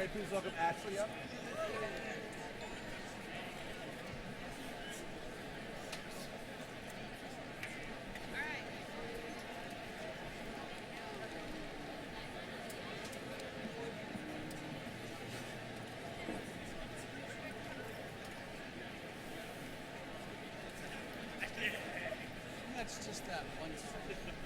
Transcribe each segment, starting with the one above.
right, please welcome Ashley up. That's just that one second.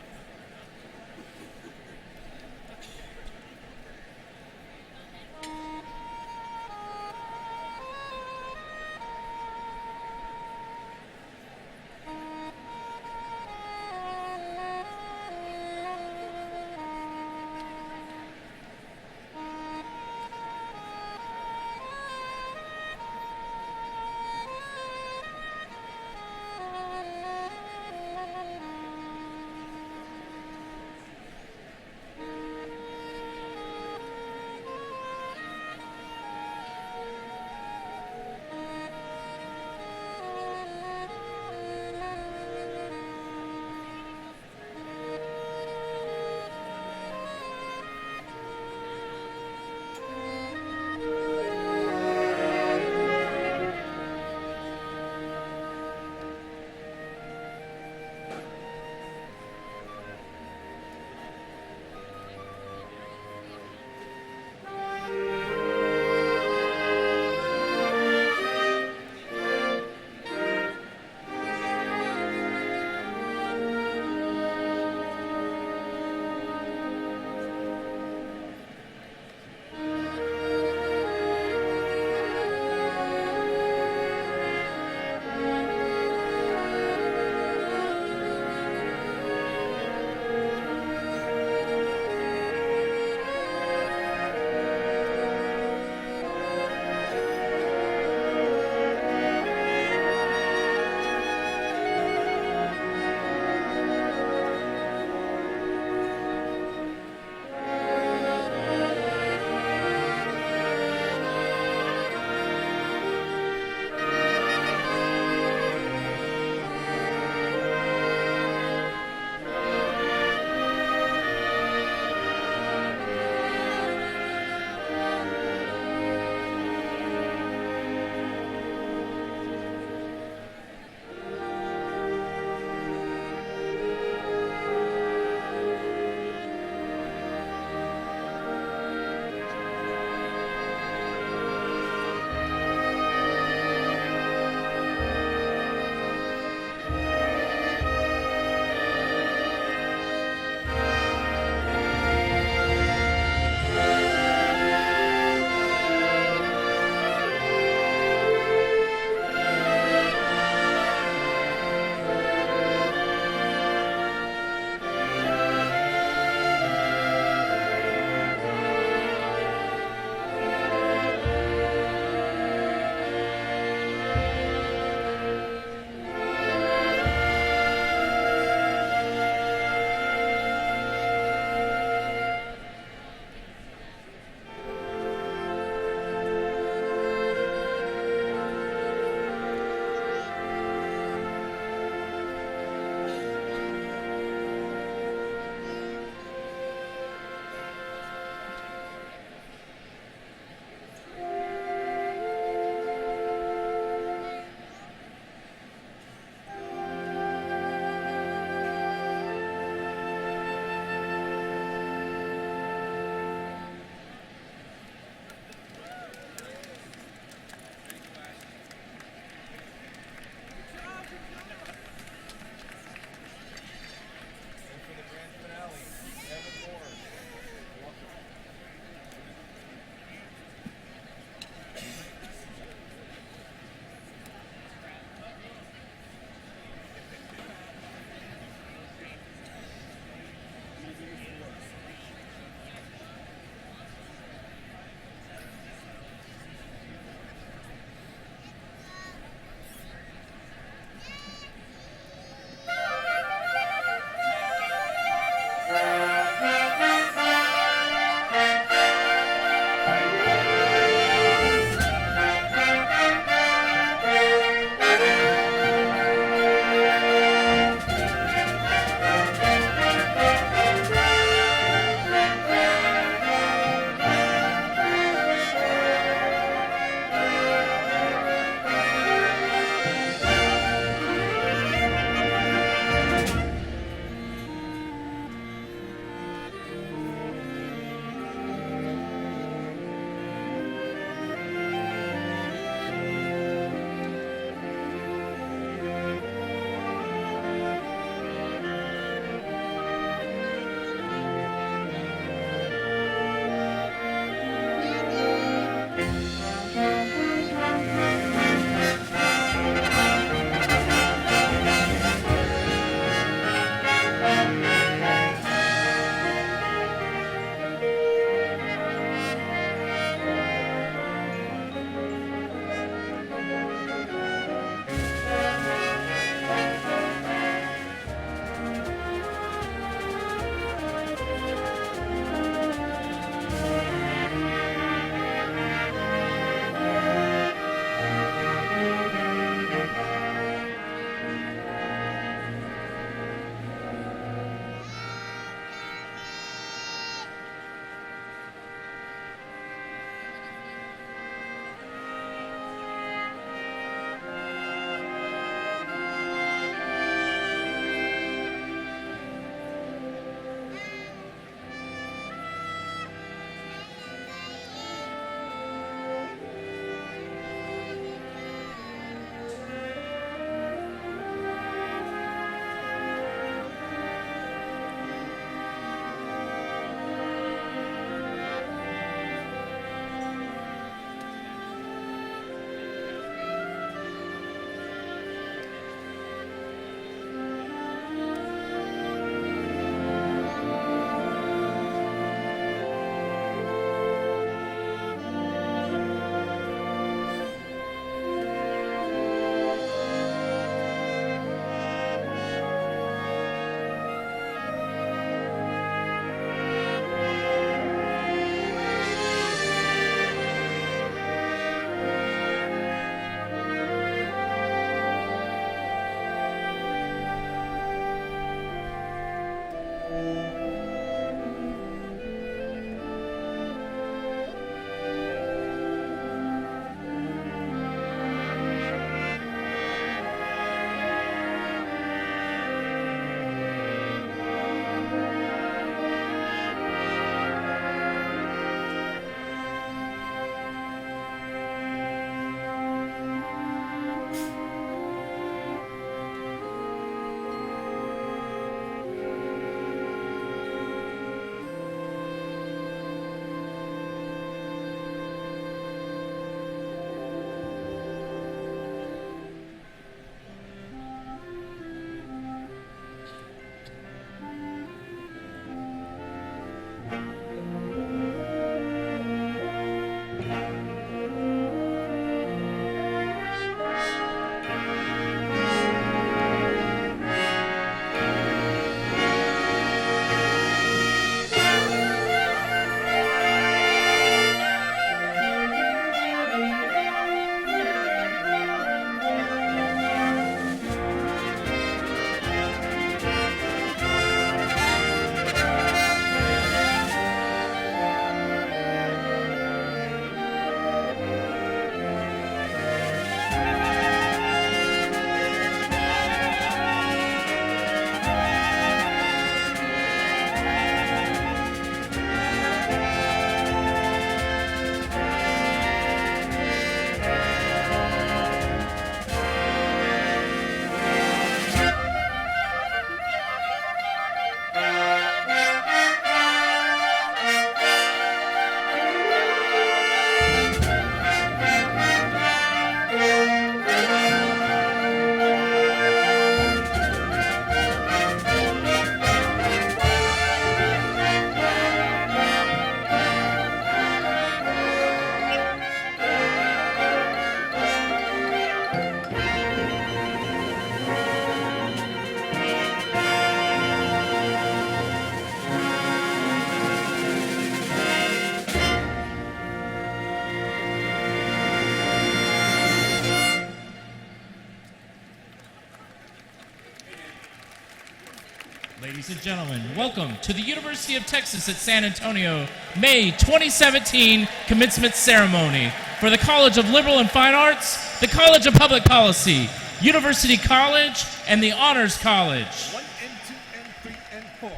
Ladies and gentlemen, welcome to the University of Texas at San Antonio, May 2017 commencement ceremony for the College of Liberal and Fine Arts, the College of Public Policy, University College, and the Honors College. 1 and 2 and 3 and 4.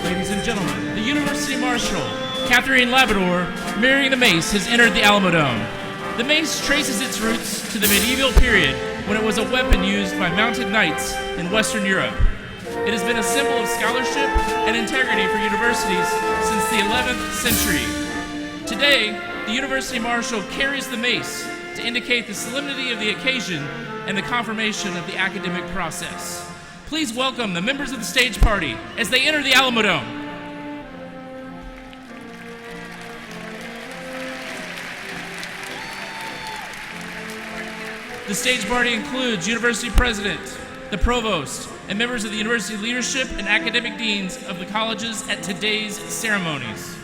Ladies and gentlemen, the University Marshal, Catherine Labrador, bearing the mace, has entered the Alamodome. The mace traces its roots to the medieval period when it was a weapon used by mounted knights in Western Europe. It has been a symbol of scholarship and integrity for universities since the 11th century. Today, the University Marshal carries the mace to indicate the solemnity of the occasion and the confirmation of the academic process. Please welcome the members of the stage party as they enter the Alamodome. The stage party includes University President, the Provost, and members of the University leadership and academic deans of the colleges at today's ceremonies.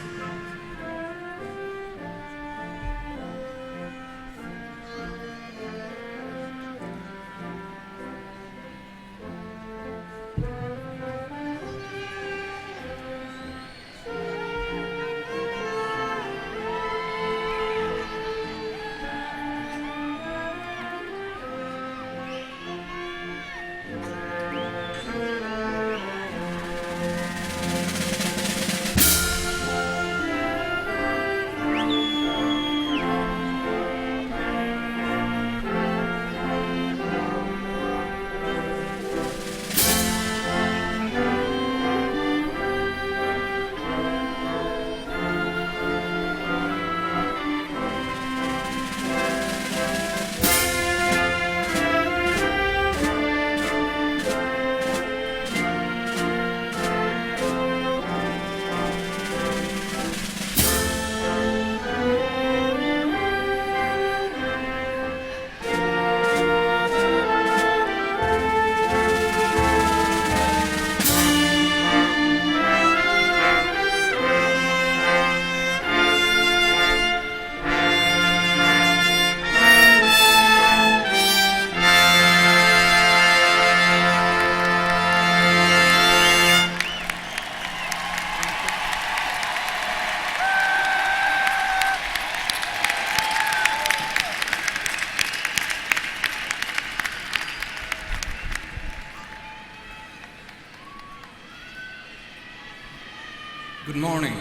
Good morning.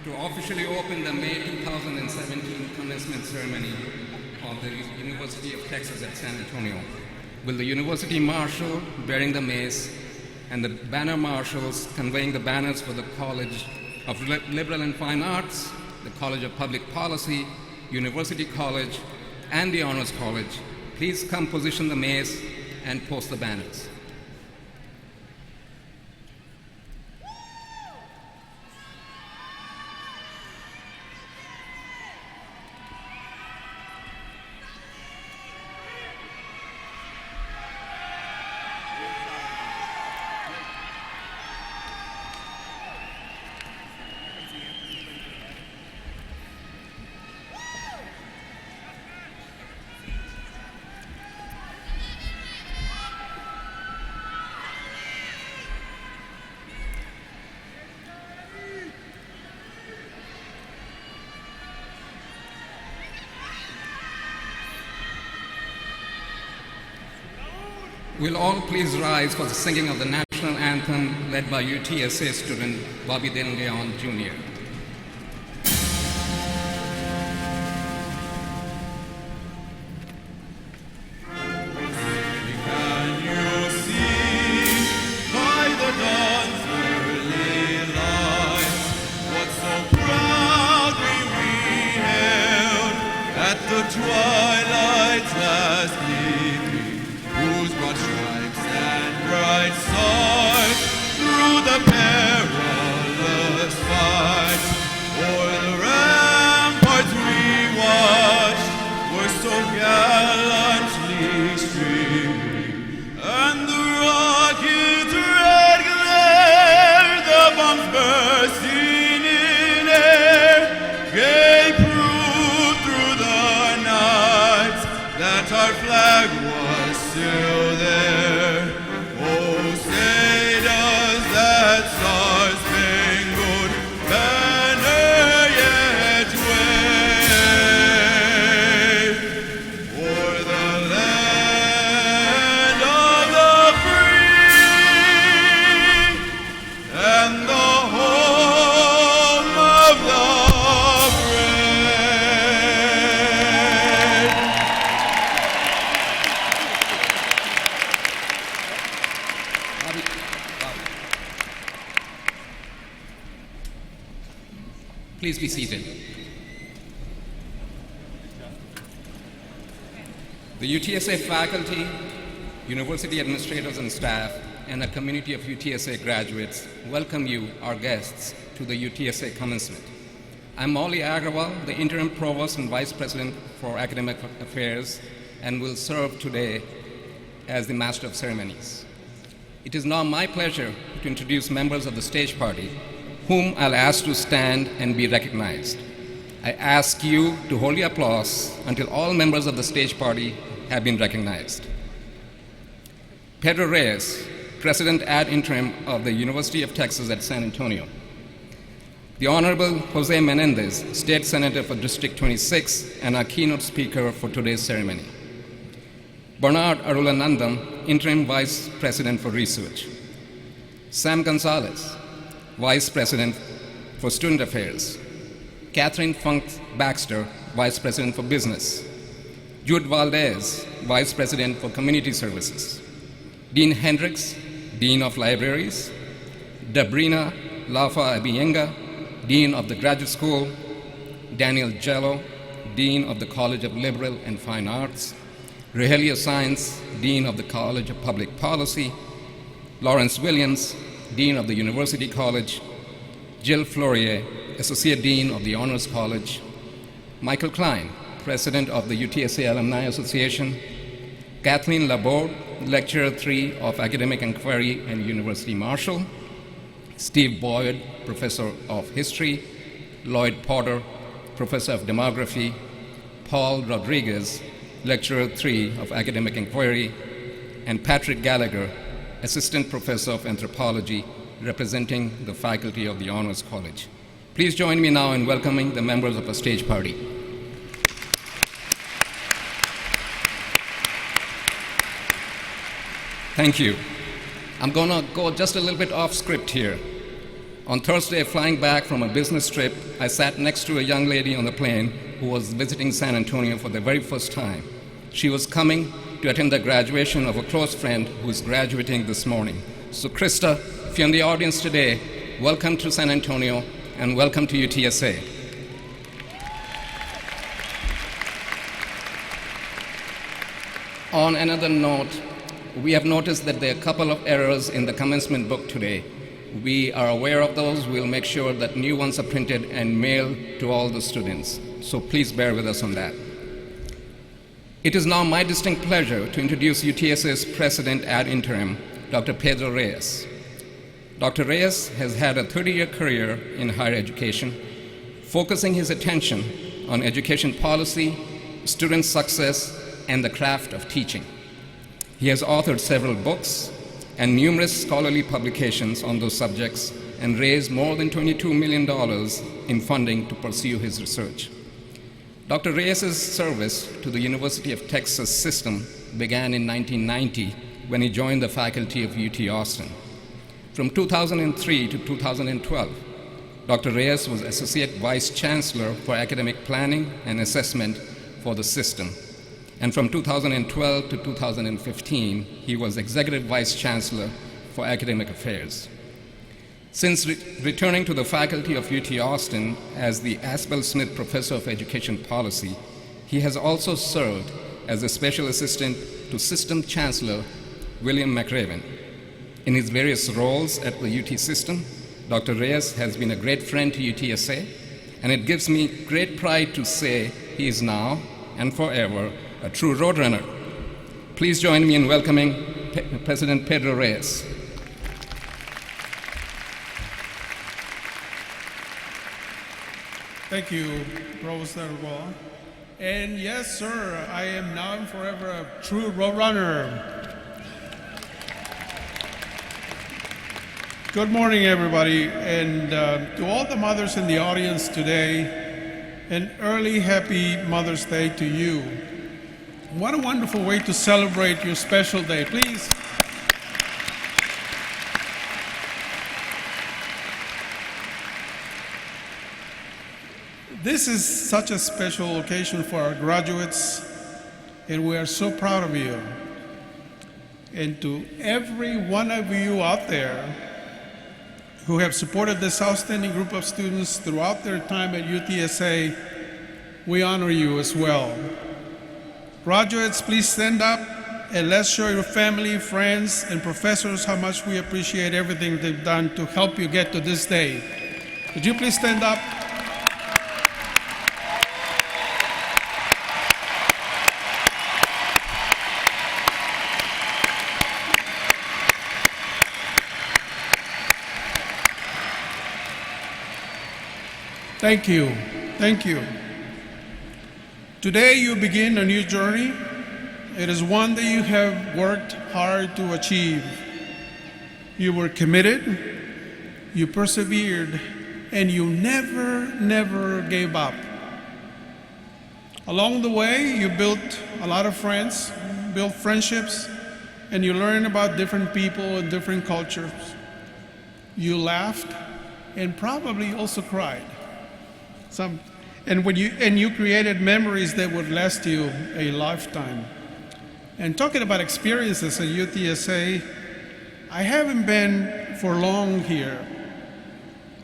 To officially open the May 2017 commencement ceremony of the University of Texas at San Antonio, will the University Marshal bearing the mace and the banner marshals conveying the banners for the College of Liberal and Fine Arts, the College of Public Policy, University College, and the Honors College, please come position the mace and post the banners. Will all please rise for the singing of the national anthem led by UTSA student Bobby De Leon Jr. Twilight's last gleaming, whose broad stripes and bright stars through the perilous fight. Please be seated. The UTSA faculty, university administrators and staff, and a community of UTSA graduates welcome you, our guests, to the UTSA Commencement. I'm Molly Agrawal, the Interim Provost and Vice President for Academic Affairs, and will serve today as the Master of Ceremonies. It is now my pleasure to introduce members of the stage party, whom I'll ask to stand and be recognized. I ask you to hold your applause until all members of the stage party have been recognized. Pedro Reyes, President ad interim of the University of Texas at San Antonio. The Honorable Jose Menendez, State Senator for District 26 and our keynote speaker for today's ceremony. Bernard Arulanandam, Interim Vice President for Research. Sam Gonzalez, Vice President for Student Affairs. Catherine Funk Baxter, Vice President for Business. Jude Valdez, Vice President for Community Services. Dean Hendricks, Dean of Libraries. Dabrina Lafa Abiyenga, Dean of the Graduate School. Daniel Jello, Dean of the College of Liberal and Fine Arts. Rogelio Sainz, Dean of the College of Public Policy. Lawrence Williams, Dean of the University College. Jill Flourier, Associate Dean of the Honors College. Michael Klein, President of the UTSA Alumni Association. Kathleen Laborde, Lecturer 3 of Academic Inquiry and University Marshall. Steve Boyd, Professor of History. Lloyd Potter, Professor of Demography. Paul Rodriguez, Lecturer 3 of Academic Inquiry. And Patrick Gallagher, Assistant Professor of Anthropology, representing the faculty of the Honors College. Please join me now in welcoming the members of our stage party. Thank you. I'm going to go just a little bit off script here. On Thursday, flying back from a business trip, I sat next to a young lady on the plane who was visiting San Antonio for the very first time. She was coming to attend the graduation of a close friend who is graduating this morning. So Krista, if you're in the audience today, welcome to San Antonio and welcome to UTSA. On another note, we have noticed that there are a couple of errors in the commencement book today. We are aware of those. We'll make sure that new ones are printed and mailed to all the students. So please bear with us on that. It is now my distinct pleasure to introduce UTSA's President ad interim, Dr. Pedro Reyes. Dr. Reyes has had a 30-year career in higher education, focusing his attention on education policy, student success, and the craft of teaching. He has authored several books and numerous scholarly publications on those subjects and raised more than $22 million in funding to pursue his research. Dr. Reyes' service to the University of Texas system began in 1990 when he joined the faculty of UT Austin. From 2003 to 2012, Dr. Reyes was Associate Vice Chancellor for Academic Planning and Assessment for the system. And from 2012 to 2015, he was Executive Vice Chancellor for Academic Affairs. Since returning to the faculty of UT Austin as the Asbel Smith Professor of Education Policy, he has also served as a Special Assistant to System Chancellor William McRaven. In his various roles at the UT system, Dr. Reyes has been a great friend to UTSA, and it gives me great pride to say he is now and forever a true roadrunner. Please join me in welcoming President Pedro Reyes. Thank you, Provost Agrawal. And yes, sir, I am now and forever a true roadrunner. Good morning, everybody, and to all the mothers in the audience today, an early happy Mother's Day to you. What a wonderful way to celebrate your special day. Please. This is such a special occasion for our graduates, and we are so proud of you. And to every one of you out there, who have supported this outstanding group of students throughout their time at UTSA, we honor you as well. Graduates, please stand up and let's show your family, friends, and professors how much we appreciate everything they've done to help you get to this day. Would you please stand up? Thank you. Thank you. Today you begin a new journey. It is one that you have worked hard to achieve. You were committed, you persevered, and you never gave up. Along the way, you built a lot of friends, built friendships, and you learned about different people and different cultures. You laughed and probably also cried. And you created memories that would last you a lifetime. And talking about experiences at UTSA, I haven't been for long here.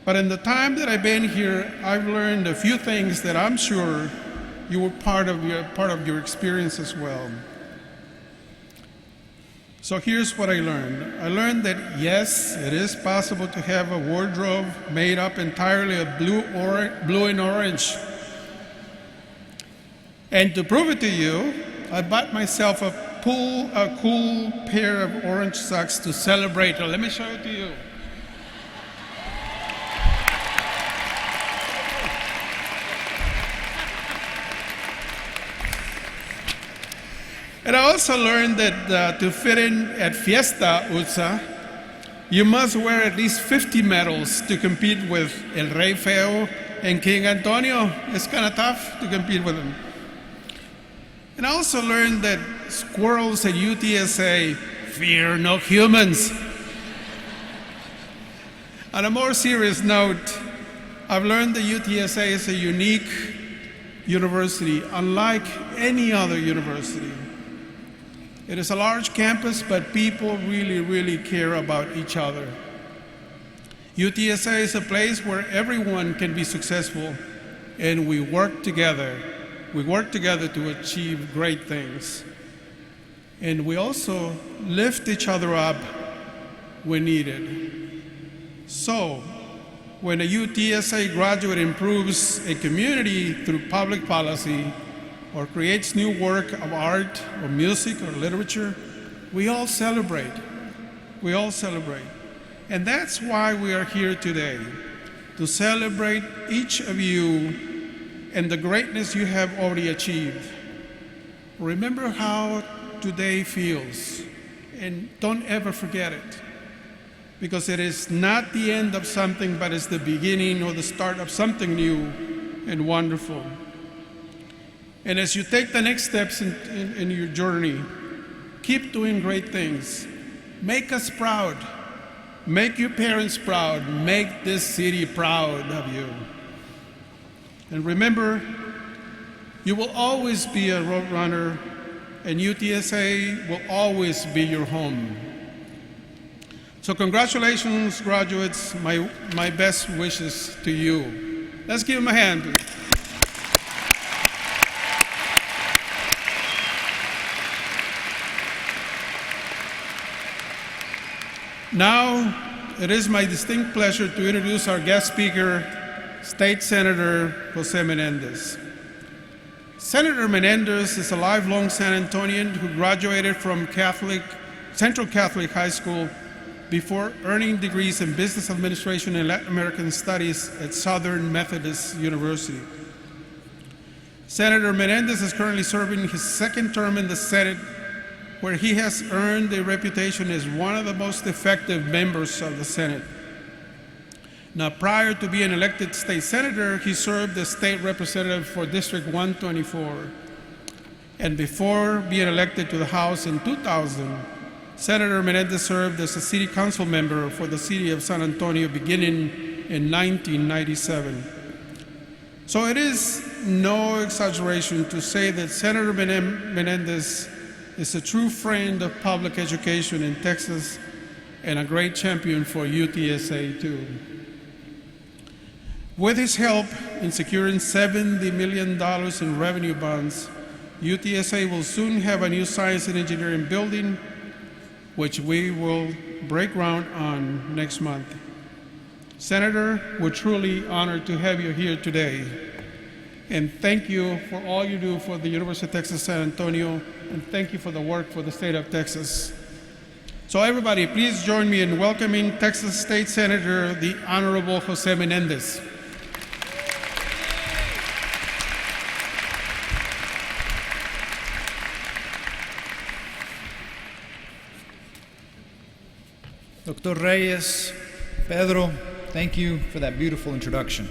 But in the time that I've been here, I've learned a few things that I'm sure you were part of your experience as well. So here's what I learned. I learned that yes, it is possible to have a wardrobe made up entirely of blue and orange. And to prove it to you, I bought myself a cool pair of orange socks to celebrate. Let me show it to you. And I also learned that to fit in at Fiesta UTSA, you must wear at least 50 medals to compete with El Rey Feo and King Antonio. It's kind of tough to compete with them. And I also learned that squirrels at UTSA fear no humans. On a more serious note, I've learned that UTSA is a unique university, unlike any other university. It is a large campus, but people really care about each other. UTSA is a place where everyone can be successful, and we work together. We work together to achieve great things. And we also lift each other up when needed. So, when a UTSA graduate improves a community through public policy, or creates new work of art or music or literature, we all celebrate. We all celebrate. And that's why we are here today, to celebrate each of you and the greatness you have already achieved. Remember how today feels, and don't ever forget it, because it is not the end of something, but it's the beginning or the start of something new and wonderful. And as you take the next steps in your journey, keep doing great things. Make us proud. Make your parents proud. Make this city proud of you. And remember, you will always be a road runner, and UTSA will always be your home. So congratulations, graduates. My best wishes to you. Let's give them a hand. Now, it is my distinct pleasure to introduce our guest speaker, State Senator Jose Menendez. Senator Menendez is a lifelong San Antonian who graduated from Central Catholic High School before earning degrees in Business Administration and Latin American Studies at Southern Methodist University. Senator Menendez is currently serving his second term in the Senate, where he has earned a reputation as one of the most effective members of the Senate. Now, prior to being elected state senator, he served as state representative for District 124. And before being elected to the House in 2000, Senator Menendez served as a city council member for the city of San Antonio beginning in 1997. So it is no exaggeration to say that Senator Menendez is a true friend of public education in Texas and a great champion for UTSA too. With his help in securing $70 million in revenue bonds, UTSA will soon have a new science and engineering building, which we will break ground on next month. Senator, we're truly honored to have you here today. And thank you for all you do for the University of Texas San Antonio, and thank you for the work for the state of Texas. So everybody, please join me in welcoming Texas State Senator, the Honorable Jose Menendez. Dr. Reyes, Pedro, thank you for that beautiful introduction.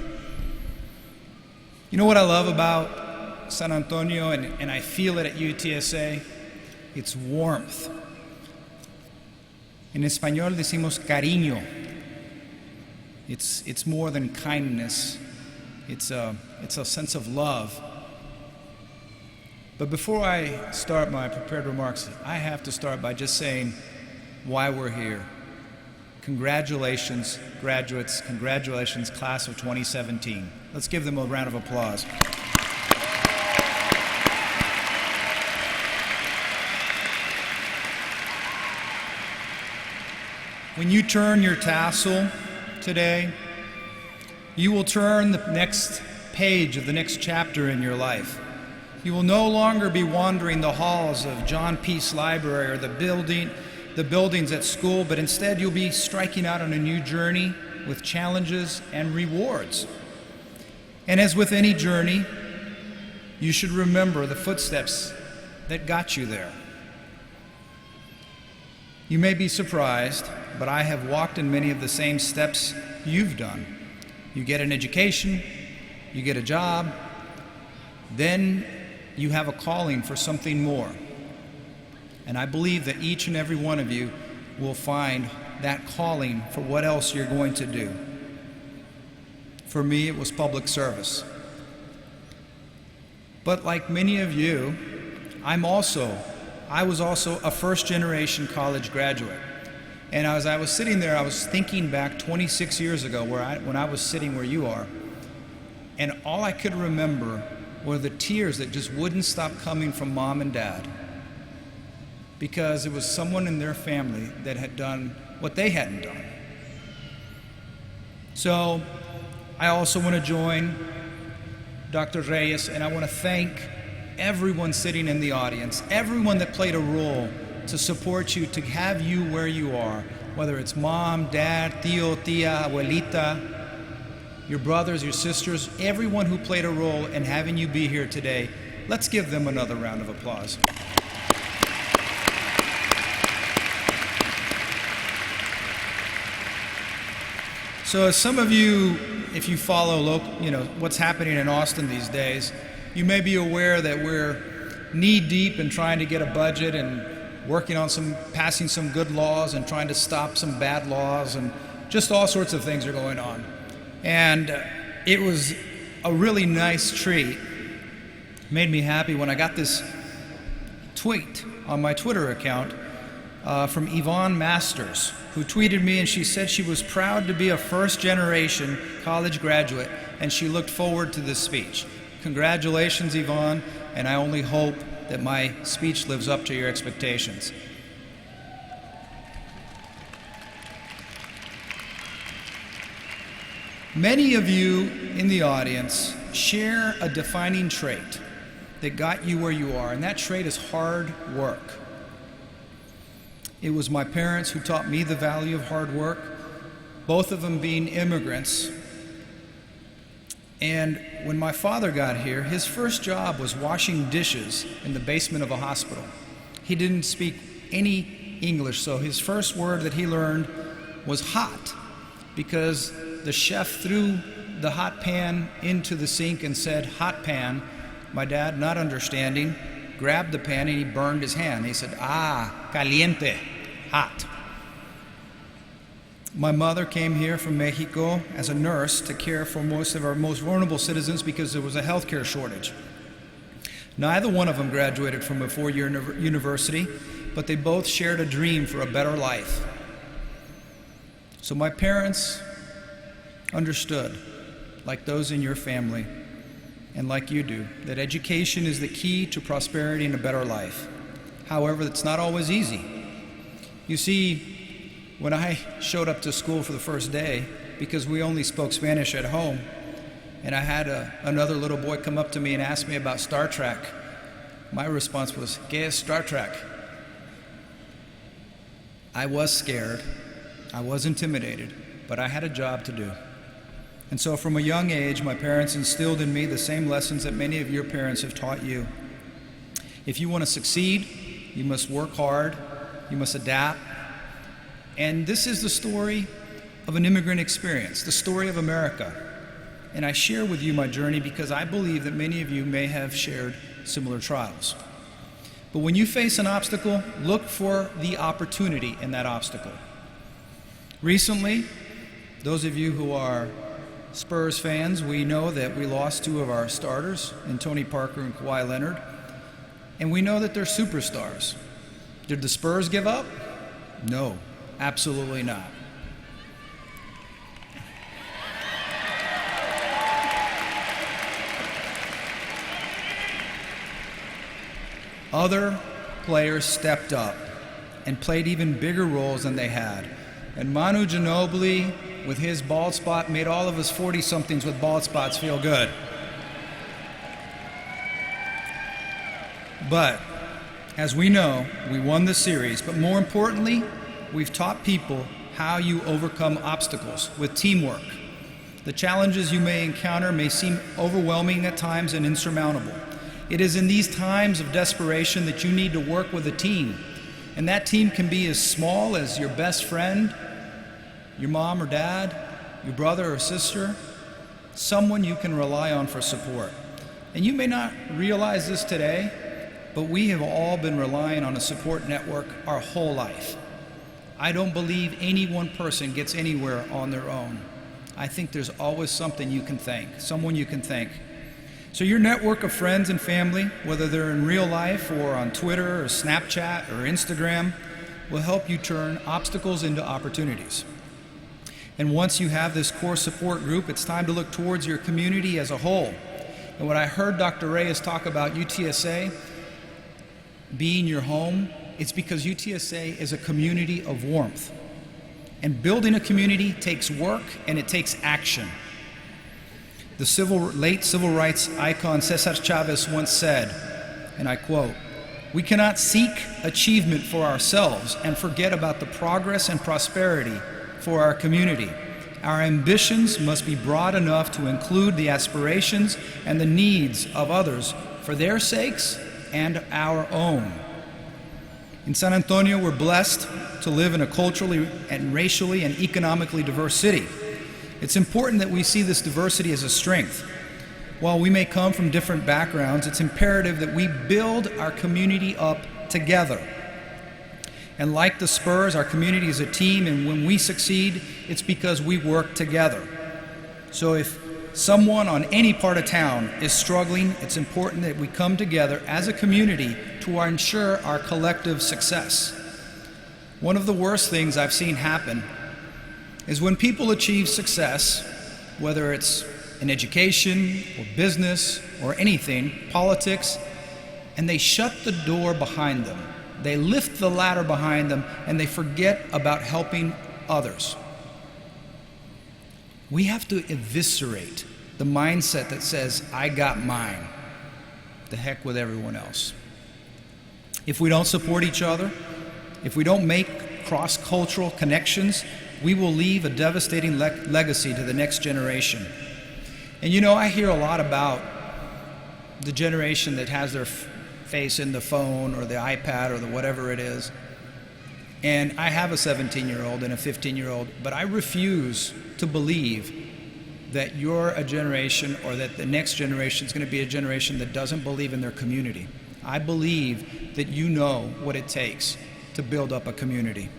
You know what I love about San Antonio, and I feel it at UTSA? It's warmth. En español decimos cariño. It's more than kindness. It's a sense of love. But before I start my prepared remarks, I have to start by just saying why we're here. Congratulations, graduates. Congratulations, class of 2017. Let's give them a round of applause. When you turn your tassel today, you will turn the next page of the next chapter in your life. You will no longer be wandering the halls of John Peace Library or the buildings at school, but instead you'll be striking out on a new journey with challenges and rewards. And as with any journey, you should remember the footsteps that got you there. You may be surprised, but I have walked in many of the same steps you've done. You get an education, you get a job, then you have a calling for something more. And I believe that each and every one of you will find that calling for what else you're going to do. For me, it was public service. But like many of you, I was also a first-generation college graduate. And as I was sitting there, I was thinking back 26 years ago when I was sitting where you are, and all I could remember were the tears that just wouldn't stop coming from mom and dad, because it was someone in their family that had done what they hadn't done. So I also want to join Dr. Reyes, and I want to thank everyone sitting in the audience, everyone that played a role to support you, to have you where you are, whether it's mom, dad, tío, tía, abuelita, your brothers, your sisters, everyone who played a role in having you be here today. Let's give them another round of applause. So as some of you, if you follow what's happening in Austin these days, you may be aware that we're knee-deep in trying to get a budget and working on passing some good laws and trying to stop some bad laws, and just all sorts of things are going on. And it was a really nice treat. Made me happy when I got this tweet on my Twitter account from Yvonne Masters, who tweeted me, and she said she was proud to be a first-generation college graduate, and she looked forward to this speech. Congratulations, Yvonne, and I only hope that my speech lives up to your expectations. Many of you in the audience share a defining trait that got you where you are, and that trait is hard work. It was my parents who taught me the value of hard work, both of them being immigrants. And when my father got here, his first job was washing dishes in the basement of a hospital. He didn't speak any English, so his first word that he learned was hot, because the chef threw the hot pan into the sink and said, "Hot pan." My dad, not understanding, grabbed the pan and he burned his hand. He said, "Caliente, hot." My mother came here from Mexico as a nurse to care for most of our most vulnerable citizens because there was a healthcare shortage. Neither one of them graduated from a four-year university, but they both shared a dream for a better life. So my parents understood, like those in your family, and like you do, that education is the key to prosperity and a better life. However, it's not always easy. You see, when I showed up to school for the first day, because we only spoke Spanish at home, and I had another little boy come up to me and ask me about Star Trek, my response was, ¿Qué es Star Trek? I was scared, I was intimidated, but I had a job to do. And so from a young age, my parents instilled in me the same lessons that many of your parents have taught you. If you want to succeed, you must work hard, you must adapt. And this is the story of an immigrant experience, the story of America. And I share with you my journey because I believe that many of you may have shared similar trials. But when you face an obstacle, look for the opportunity in that obstacle. Recently, those of you who are Spurs fans, we know that we lost two of our starters, in Tony Parker and Kawhi Leonard, and we know that they're superstars. Did the Spurs give up? No, absolutely not. Other players stepped up and played even bigger roles than they had. And Manu Ginobili, with his bald spot, made all of us 40-somethings with bald spots feel good. But, as we know, we won the series. But more importantly, we've taught people how you overcome obstacles with teamwork. The challenges you may encounter may seem overwhelming at times and insurmountable. It is in these times of desperation that you need to work with a team. And that team can be as small as your best friend, your mom or dad, your brother or sister, someone you can rely on for support. And you may not realize this today, but we have all been relying on a support network our whole life. I don't believe any one person gets anywhere on their own. I think there's always something you can thank, someone you can thank. So your network of friends and family, whether they're in real life or on Twitter or Snapchat or Instagram, will help you turn obstacles into opportunities. And once you have this core support group, it's time to look towards your community as a whole. And what I heard Dr. Reyes talk about UTSA being your home, it's because UTSA is a community of warmth. And building a community takes work and it takes action. The late civil rights icon Cesar Chavez once said, and I quote, "We cannot seek achievement for ourselves and forget about the progress and prosperity for our community. Our ambitions must be broad enough to include the aspirations and the needs of others for their sakes and our own." In San Antonio, we're blessed to live in a culturally and racially and economically diverse city. It's important that we see this diversity as a strength. While we may come from different backgrounds, it's imperative that we build our community up together. And like the Spurs, our community is a team, and when we succeed, it's because we work together. So if someone on any part of town is struggling, it's important that we come together as a community to ensure our collective success. One of the worst things I've seen happen is when people achieve success, whether it's in education or business or anything, politics, and they shut the door behind them. They lift the ladder behind them and they forget about helping others. We have to eviscerate the mindset that says, I got mine. The heck with everyone else. If we don't support each other, if we don't make cross-cultural connections, we will leave a devastating legacy to the next generation. And you know, I hear a lot about the generation that has their face in the phone or the iPad or the whatever it is. And I have a 17-year-old and a 15-year-old, but I refuse to believe that you're a generation or that the next generation is going to be a generation that doesn't believe in their community. I believe that you know what it takes to build up a community.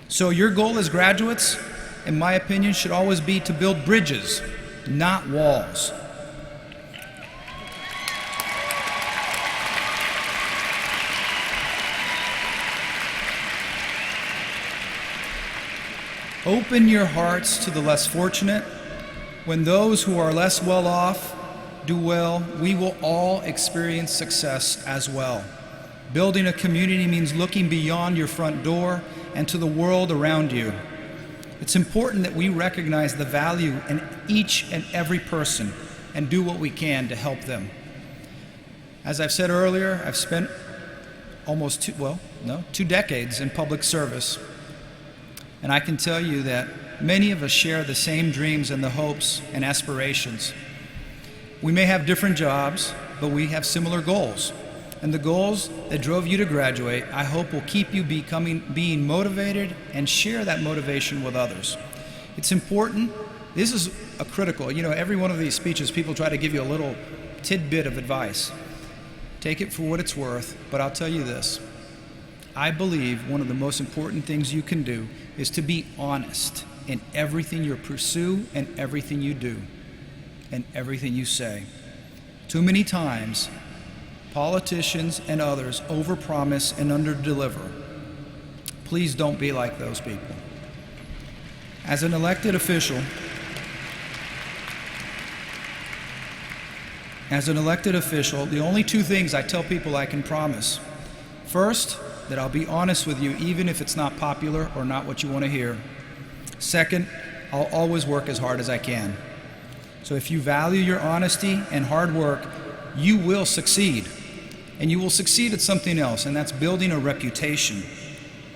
So your goal as graduates, in my opinion, should always be to build bridges, not walls. Open your hearts to the less fortunate. When those who are less well off do well, we will all experience success as well. Building a community means looking beyond your front door and to the world around you. It's important that we recognize the value in each and every person and do what we can to help them. As I've said earlier, I've spent almost 2 decades in public service. And I can tell you that many of us share the same dreams and the hopes and aspirations. We may have different jobs, but we have similar goals. And the goals that drove you to graduate, I hope will keep you being motivated and share that motivation with others. It's important. This is a critical. Every one of these speeches, people try to give you a little tidbit of advice. Take it for what it's worth, but I'll tell you this. I believe one of the most important things you can do is to be honest in everything you pursue and everything you do and everything you say. Too many times, politicians and others overpromise and underdeliver. Please don't be like those people. As an elected official, the only 2 things I tell people I can promise. First, that I'll be honest with you even if it's not popular or not what you want to hear. Second, I'll always work as hard as I can. So if you value your honesty and hard work, you will succeed. And you will succeed at something else, and that's building a reputation.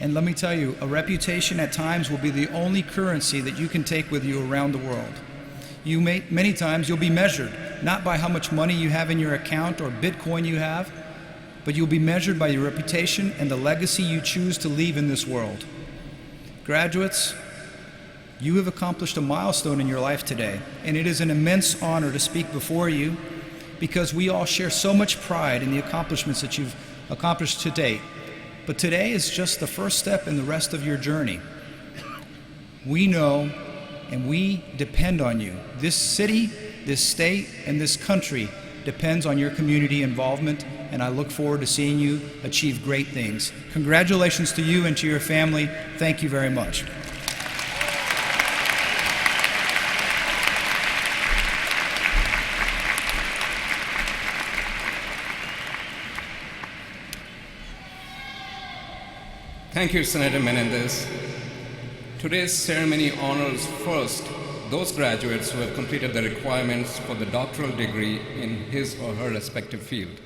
And let me tell you, a reputation at times will be the only currency that you can take with you around the world. Many times you'll be measured, not by how much money you have in your account or Bitcoin you have, but you'll be measured by your reputation and the legacy you choose to leave in this world. Graduates, you have accomplished a milestone in your life today, and it is an immense honor to speak before you because we all share so much pride in the accomplishments that you've accomplished to date. But today is just the first step in the rest of your journey. We know and we depend on you. This city, this state, and this country depends on your community involvement, and I look forward to seeing you achieve great things. Congratulations to you and to your family. Thank you very much. Thank you, Senator Menendez. Today's ceremony honors first those graduates who have completed the requirements for the doctoral degree in his or her respective field.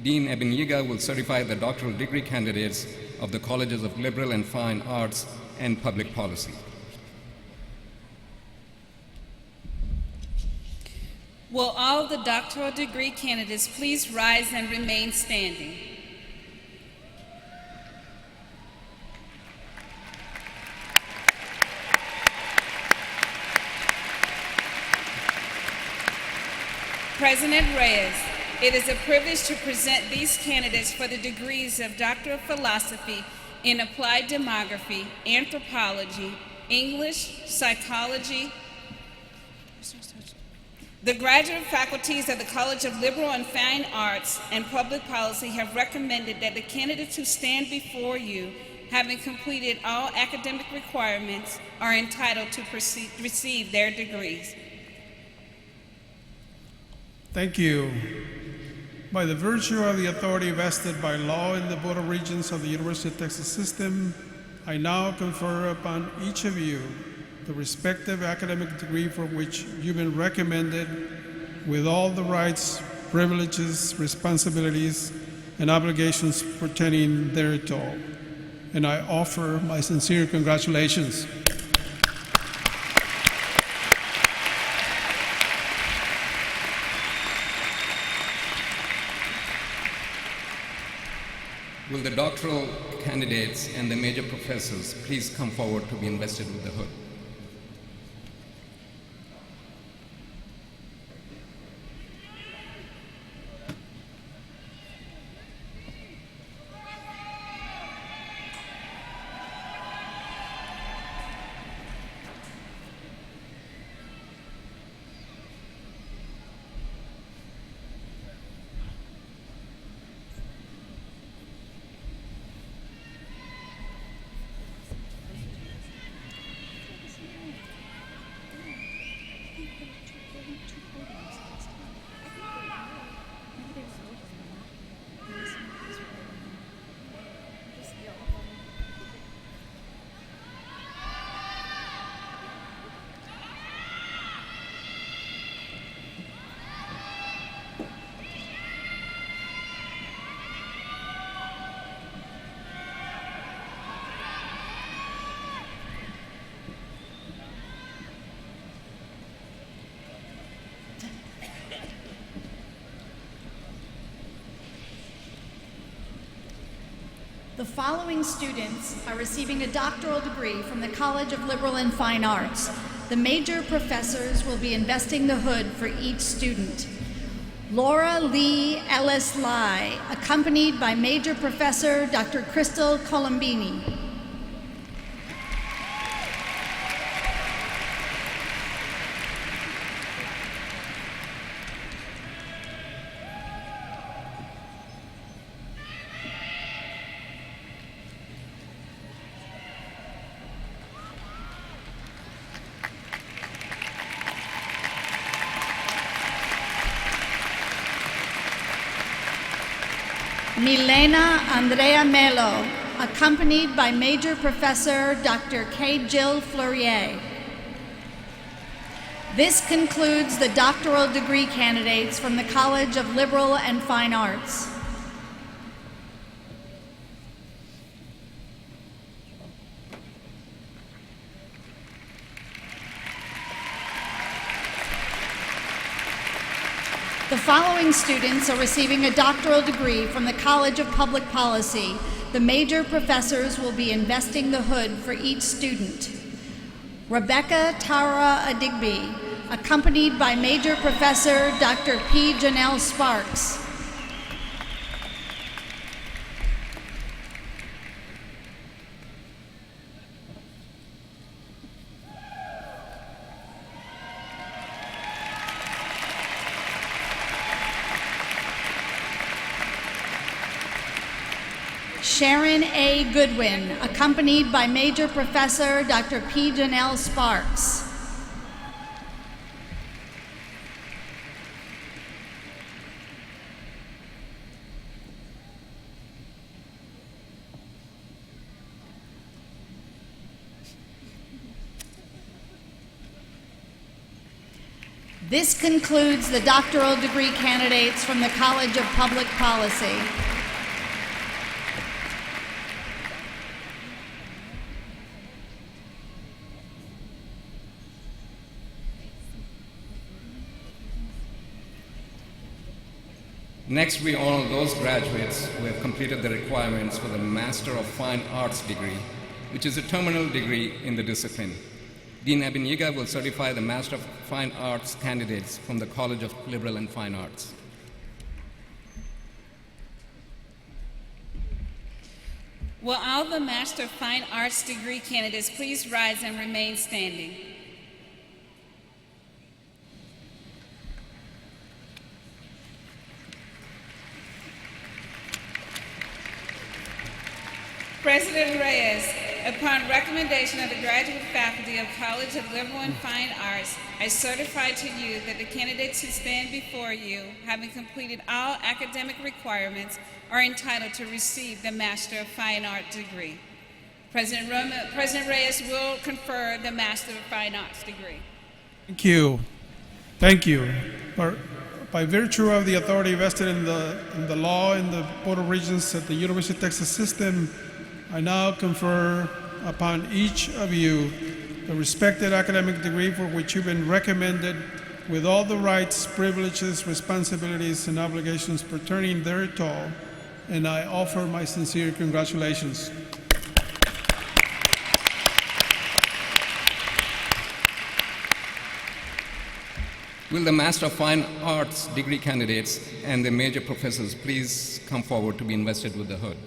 Dean Ebenyiga will certify the doctoral degree candidates of the Colleges of Liberal and Fine Arts and Public Policy. Will all the doctoral degree candidates please rise and remain standing? President Reyes, it is a privilege to present these candidates for the degrees of Doctor of Philosophy in Applied Demography, Anthropology, English, Psychology. The graduate faculties of the College of Liberal and Fine Arts and Public Policy have recommended that the candidates who stand before you, having completed all academic requirements, are entitled to receive their degrees. Thank you. By the virtue of the authority vested by law in the Board of Regents of the University of Texas System, I now confer upon each of you the respective academic degree for which you've been recommended with all the rights, privileges, responsibilities, and obligations pertaining thereto. And I offer my sincere congratulations. Will the doctoral candidates and the major professors please come forward to be invested with the hood? The following students are receiving a doctoral degree from the College of Liberal and Fine Arts. The major professors will be investing the hood for each student. Laura Lee Ellis Lai, accompanied by Major Professor Dr. Crystal Colombini. Milena Andrea Melo, accompanied by Major Professor Dr. K. Jill Fleurier. This concludes the doctoral degree candidates from the College of Liberal and Fine Arts. The following students are receiving a doctoral degree from the College of Public Policy. The major professors will be investing the hood for each student. Rebecca Tara Adigby, accompanied by Major Professor Dr. P. Janelle Sparks. Sharon A. Goodwin, accompanied by Major Professor Dr. P. Janelle Sparks. This concludes the doctoral degree candidates from the College of Public Policy. Next, we honor those graduates who have completed the requirements for the Master of Fine Arts degree, which is a terminal degree in the discipline. Dean Abiniga will certify the Master of Fine Arts candidates from the College of Liberal and Fine Arts. Will all the Master of Fine Arts degree candidates please rise and remain standing? President Reyes, upon recommendation of the graduate faculty of College of Liberal and Fine Arts, I certify to you that the candidates who stand before you, having completed all academic requirements, are entitled to receive the Master of Fine Arts degree. President Reyes will confer the Master of Fine Arts degree. Thank you. Thank you. By virtue of the authority vested in the law and the Board of Regents at the University of Texas System, I now confer upon each of you the respected academic degree for which you've been recommended with all the rights, privileges, responsibilities, and obligations pertaining thereto, and I offer my sincere congratulations. Will the Master of Fine Arts degree candidates and the major professors please come forward to be invested with the hood?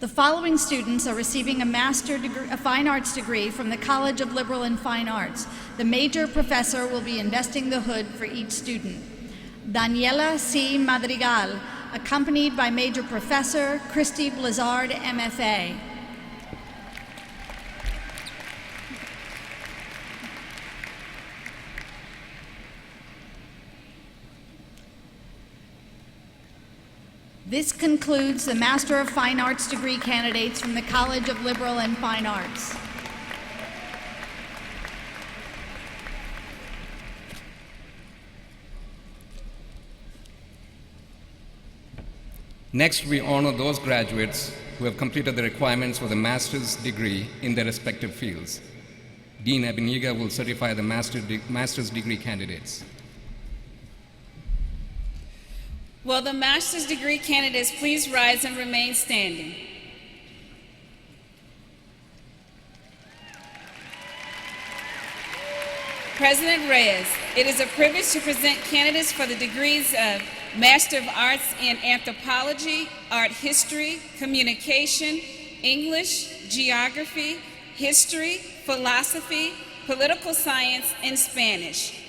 The following students are receiving a Fine Arts degree from the College of Liberal and Fine Arts. The major professor will be investing the hood for each student. Daniela C. Madrigal, accompanied by Major Professor Christy Blizzard, MFA. This concludes the Master of Fine Arts degree candidates from the College of Liberal and Fine Arts. Next, we honor those graduates who have completed the requirements for the master's degree in their respective fields. Dean Abiniga will certify the master's degree candidates. Will the master's degree candidates please rise and remain standing? President Reyes, it is a privilege to present candidates for the degrees of Master of Arts in Anthropology, Art History, Communication, English, Geography, History, Philosophy, Political Science, and Spanish,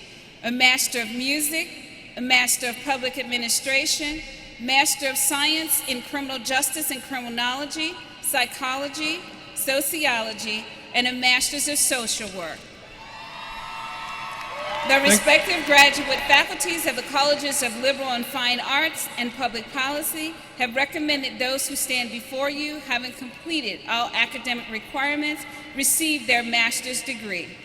a Master of Music, a Master of Public Administration, Master of Science in Criminal Justice and Criminology, Psychology, Sociology, and a Master's of Social Work. The respective graduate faculties of the Colleges of Liberal and Fine Arts and Public Policy have recommended those who stand before you, having completed all academic requirements, receive their master's degree.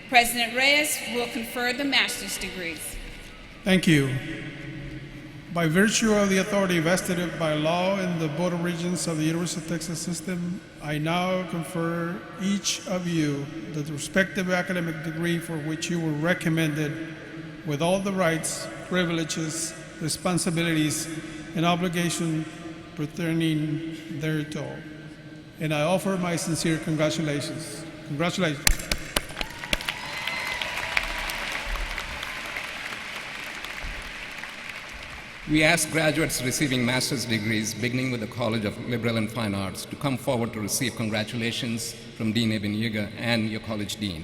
President Reyes will confer the master's degrees. Thank you. By virtue of the authority vested by law in the Board of Regents of the University of Texas System, I now confer each of you the respective academic degree for which you were recommended, with all the rights, privileges, responsibilities, and obligations pertaining thereto. And I offer my sincere congratulations. Congratulations. We ask graduates receiving master's degrees, beginning with the College of Liberal and Fine Arts, to come forward to receive congratulations from Dean Abiniga and your college dean.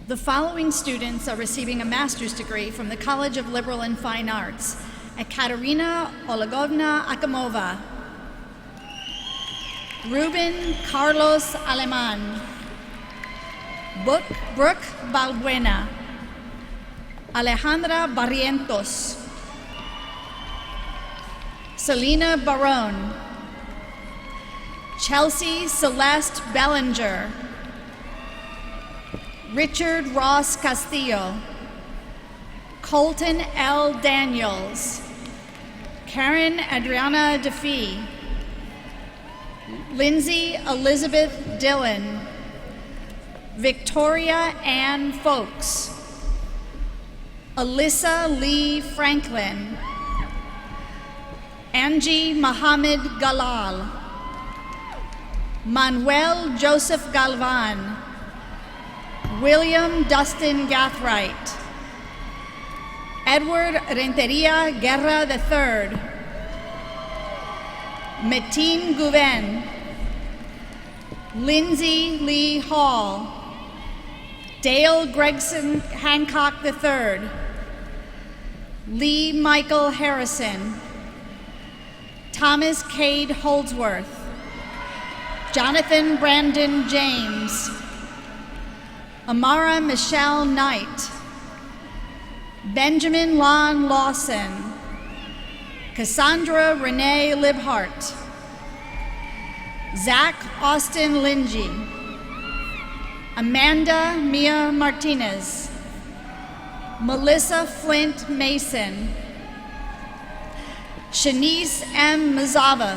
The following students are receiving a master's degree from the College of Liberal and Fine Arts: Ekaterina Olegovna Akimova, Ruben Carlos Aleman, Brooke Balbuena, Alejandra Barrientos, Selena Barone, Chelsea Celeste Bellinger, Richard Ross Castillo, Colton L. Daniels, Karen Adriana DeFee, Lindsay Elizabeth Dillon, Victoria Ann Folks, Alyssa Lee Franklin, Angie Mohammed Galal, Manuel Joseph Galvan, William Dustin Gathright, Edward Renteria Guerra III, Metin Gouven, Lindsay Lee Hall, Dale Gregson Hancock III, Lee Michael Harrison, Thomas Cade Holdsworth, Jonathan Brandon James, Amara Michelle Knight, Benjamin Lon Lawson, Cassandra Renee Libhart, Zach Austin Lingy, Amanda Mia Martinez, Melissa Flint Mason, Shanice M. Mazava,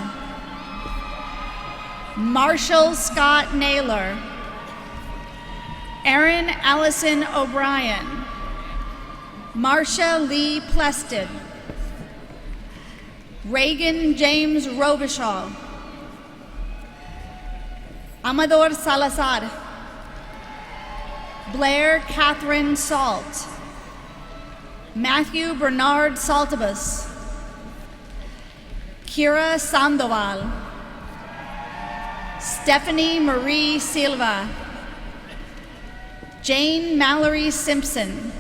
Marshall Scott Naylor, Erin Allison O'Brien, Marcia Lee Plested, Reagan James Robichaud, Amador Salazar, Blair Catherine Salt, Matthew Bernard Saltabus, Kira Sandoval, Stephanie Marie Silva, Jane Mallory Simpson,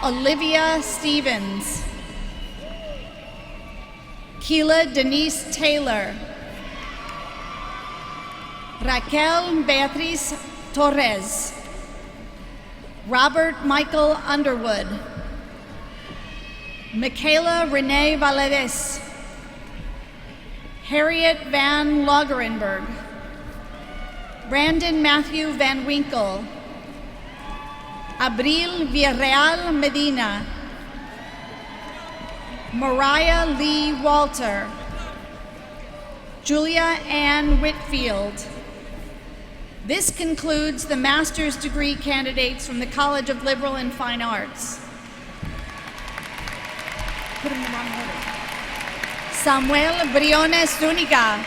Olivia Stevens, Keela Denise Taylor, Raquel Beatriz Torres, Robert Michael Underwood, Michaela Renee Valadez, Harriet Van Logerenberg, Brandon Matthew Van Winkle, Abril Villarreal Medina, Mariah Lee Walter, Julia Ann Whitfield. This concludes the master's degree candidates from the College of Liberal and Fine Arts. Put them in the wrong order. Samuel Briones Zuniga.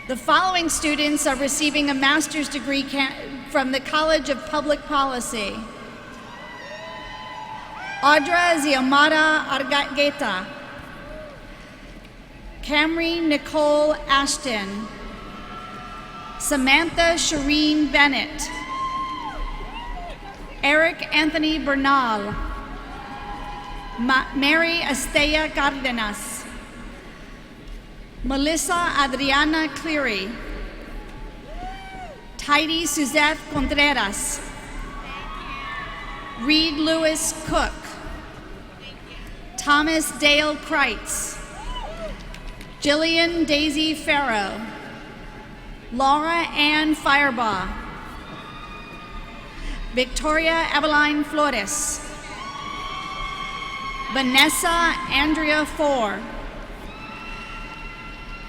The following students are receiving a master's degree from the College of Public Policy. Audra Ziamara Argata, Camry Nicole Ashton, Samantha Shireen Bennett, Eric Anthony Bernal, Mary Estella Cardenas, Melissa Adriana Cleary, Tidy Suzette Contreras, Reed Lewis Cook, Thomas Dale Kreitz, Jillian Daisy Farrow, Laura Ann Firebaugh, Victoria Eveline Flores, Vanessa Andrea Four,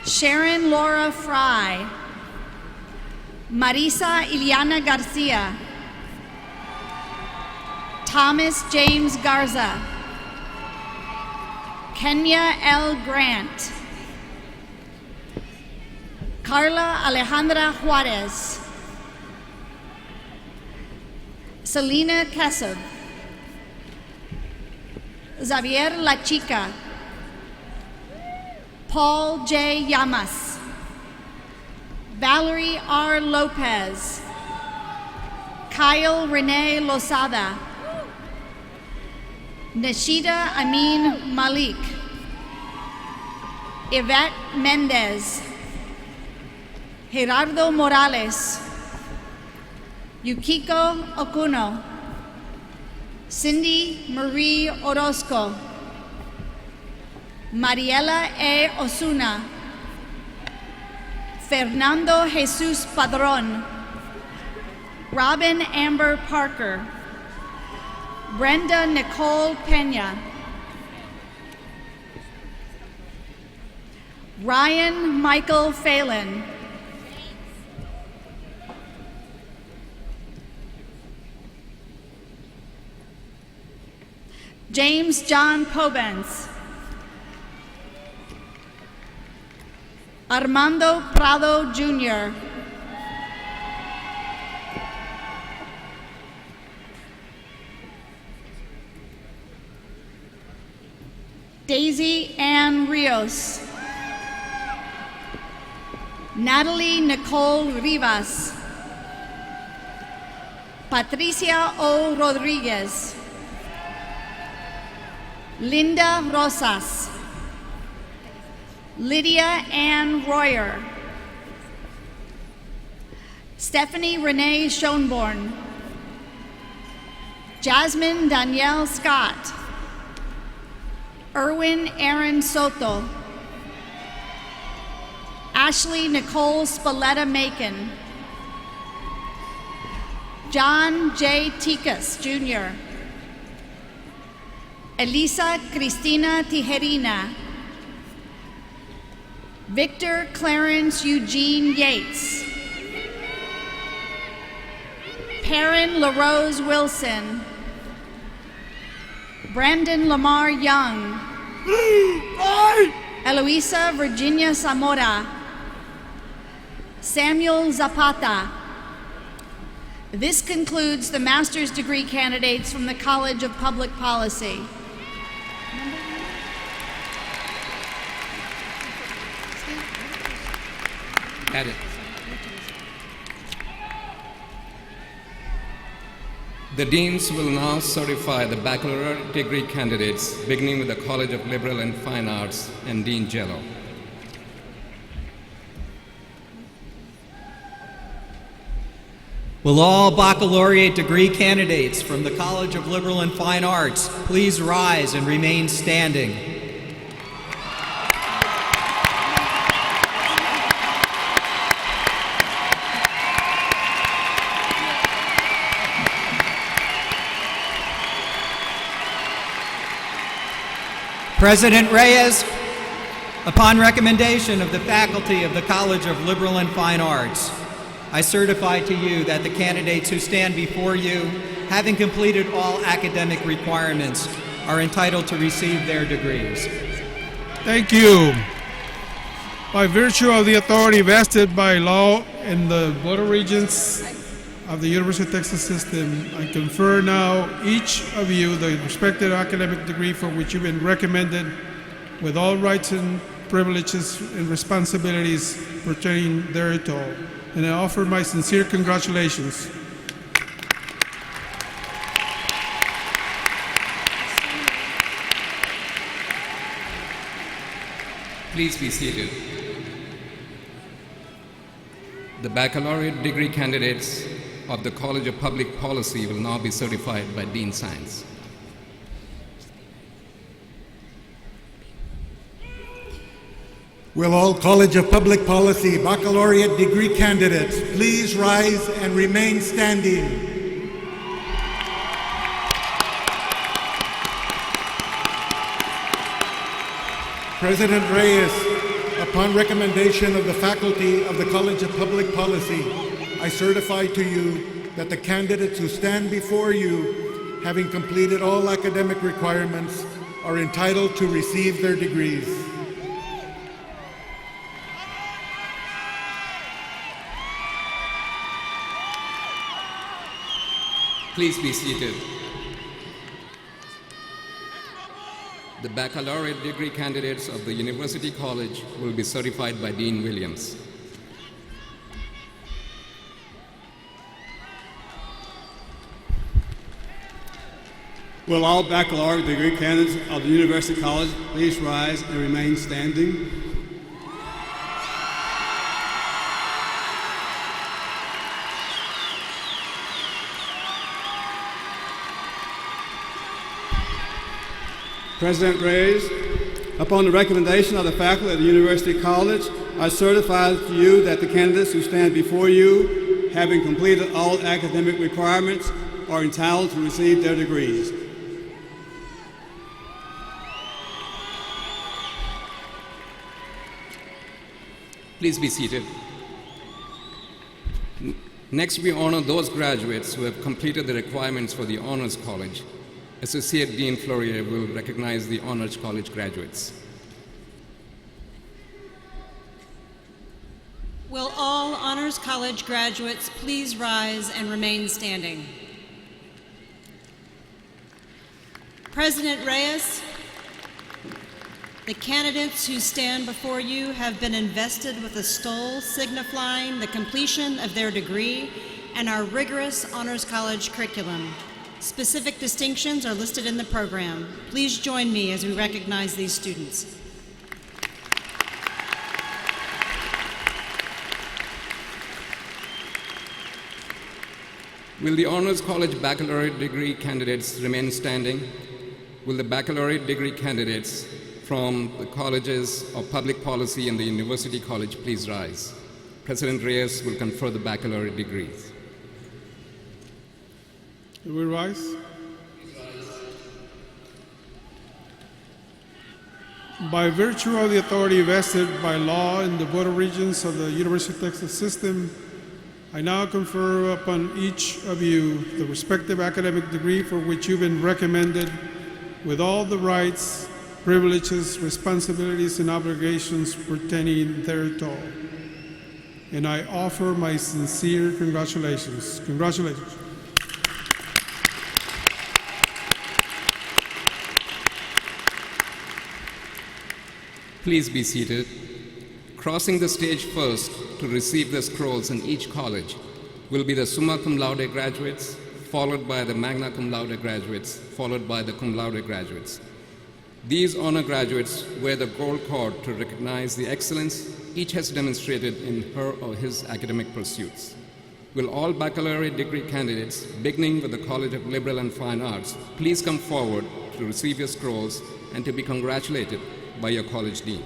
Sharon Laura Fry, Marisa Iliana Garcia, Thomas James Garza, Kenya L. Grant, Carla Alejandra Juarez, Selena Kesub, Xavier La Chica, Paul J. Llamas, Valerie R. Lopez, Kyle Renee Lozada, Nashida Amin Malik, Yvette Mendez, Gerardo Morales, Yukiko Okuno, Cindy Marie Orozco, Mariela E. Osuna, Fernando Jesus Padron, Robin Amber Parker, Brenda Nicole Pena, Ryan Michael Phelan, James John Pobens, Armando Prado Jr., Daisy Ann Rios, Natalie Nicole Rivas, Patricia O. Rodriguez, Linda Rosas, Lydia Ann Royer, Stephanie Renee Schoenborn, Jasmine Danielle Scott, Erwin Aaron Soto, Ashley Nicole Spalletta Macon, John J. Ticas, Jr., Elisa Cristina Tijerina, Victor Clarence Eugene Yates, Perrin LaRose Wilson, Brandon Lamar Young, Eloisa Virginia Zamora, Samuel Zapata. This concludes the master's degree candidates from the College of Public Policy. Got it. The deans will now certify the baccalaureate degree candidates, beginning with the College of Liberal and Fine Arts and Dean Jello. Will all baccalaureate degree candidates from the College of Liberal and Fine Arts please rise and remain standing? President Reyes, upon recommendation of the faculty of the College of Liberal and Fine Arts, I certify to you that the candidates who stand before you, having completed all academic requirements, are entitled to receive their degrees. Thank you. By virtue of the authority vested by law in the Board of Regents of the University of Texas System, I confer now each of you the respective academic degree for which you've been recommended, with all rights and privileges and responsibilities pertaining thereto. And I offer my sincere congratulations. Please be seated. The baccalaureate degree candidates of the College of Public Policy will now be certified by Dean Science. Will all College of Public Policy baccalaureate degree candidates please rise and remain standing? President Reyes, upon recommendation of the faculty of the College of Public Policy, I certify to you that the candidates who stand before you, having completed all academic requirements, are entitled to receive their degrees. Please be seated. The baccalaureate degree candidates of the University College will be certified by Dean Williams. Will all baccalaureate degree candidates of the University College please rise and remain standing? President Reyes, upon the recommendation of the faculty of the University College, I certify to you that the candidates who stand before you, having completed all academic requirements, are entitled to receive their degrees. Please be seated. Next, we honor those graduates who have completed the requirements for the Honors College. Associate Dean Flourier will recognize the Honors College graduates. Will all Honors College graduates please rise and remain standing? President Reyes, the candidates who stand before you have been invested with a stole signifying the completion of their degree and our rigorous Honors College curriculum. Specific distinctions are listed in the program. Please join me as we recognize these students. Will the Honors College baccalaureate degree candidates remain standing? Will the baccalaureate degree candidates from the Colleges of Public Policy and the University College please rise? President Reyes will confer the baccalaureate degrees. Will we rise? By virtue of the authority vested by law in the Board of Regents of the University of Texas System, I now confer upon each of you the respective academic degree for which you've been recommended, with all the rights, privileges, responsibilities, and obligations pertaining thereto. and I offer my sincere congratulations. Congratulations. Please be seated. Crossing the stage first to receive the scrolls in each college will be the summa cum laude graduates, followed by the magna cum laude graduates, followed by the cum laude graduates. These honor graduates wear the gold cord to recognize the excellence each has demonstrated in her or his academic pursuits. Will all baccalaureate degree candidates, beginning with the College of Liberal and Fine Arts, please come forward to receive your scrolls and to be congratulated by your college dean.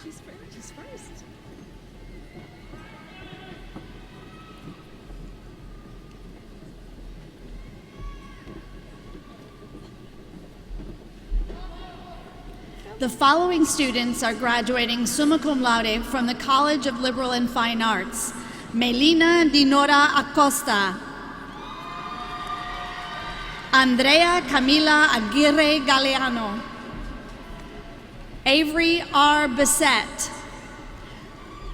She's first. The following students are graduating summa cum laude from the College of Liberal and Fine Arts. Melina Dinora Acosta, Andrea Camila Aguirre Galeano, Avery R. Bissett,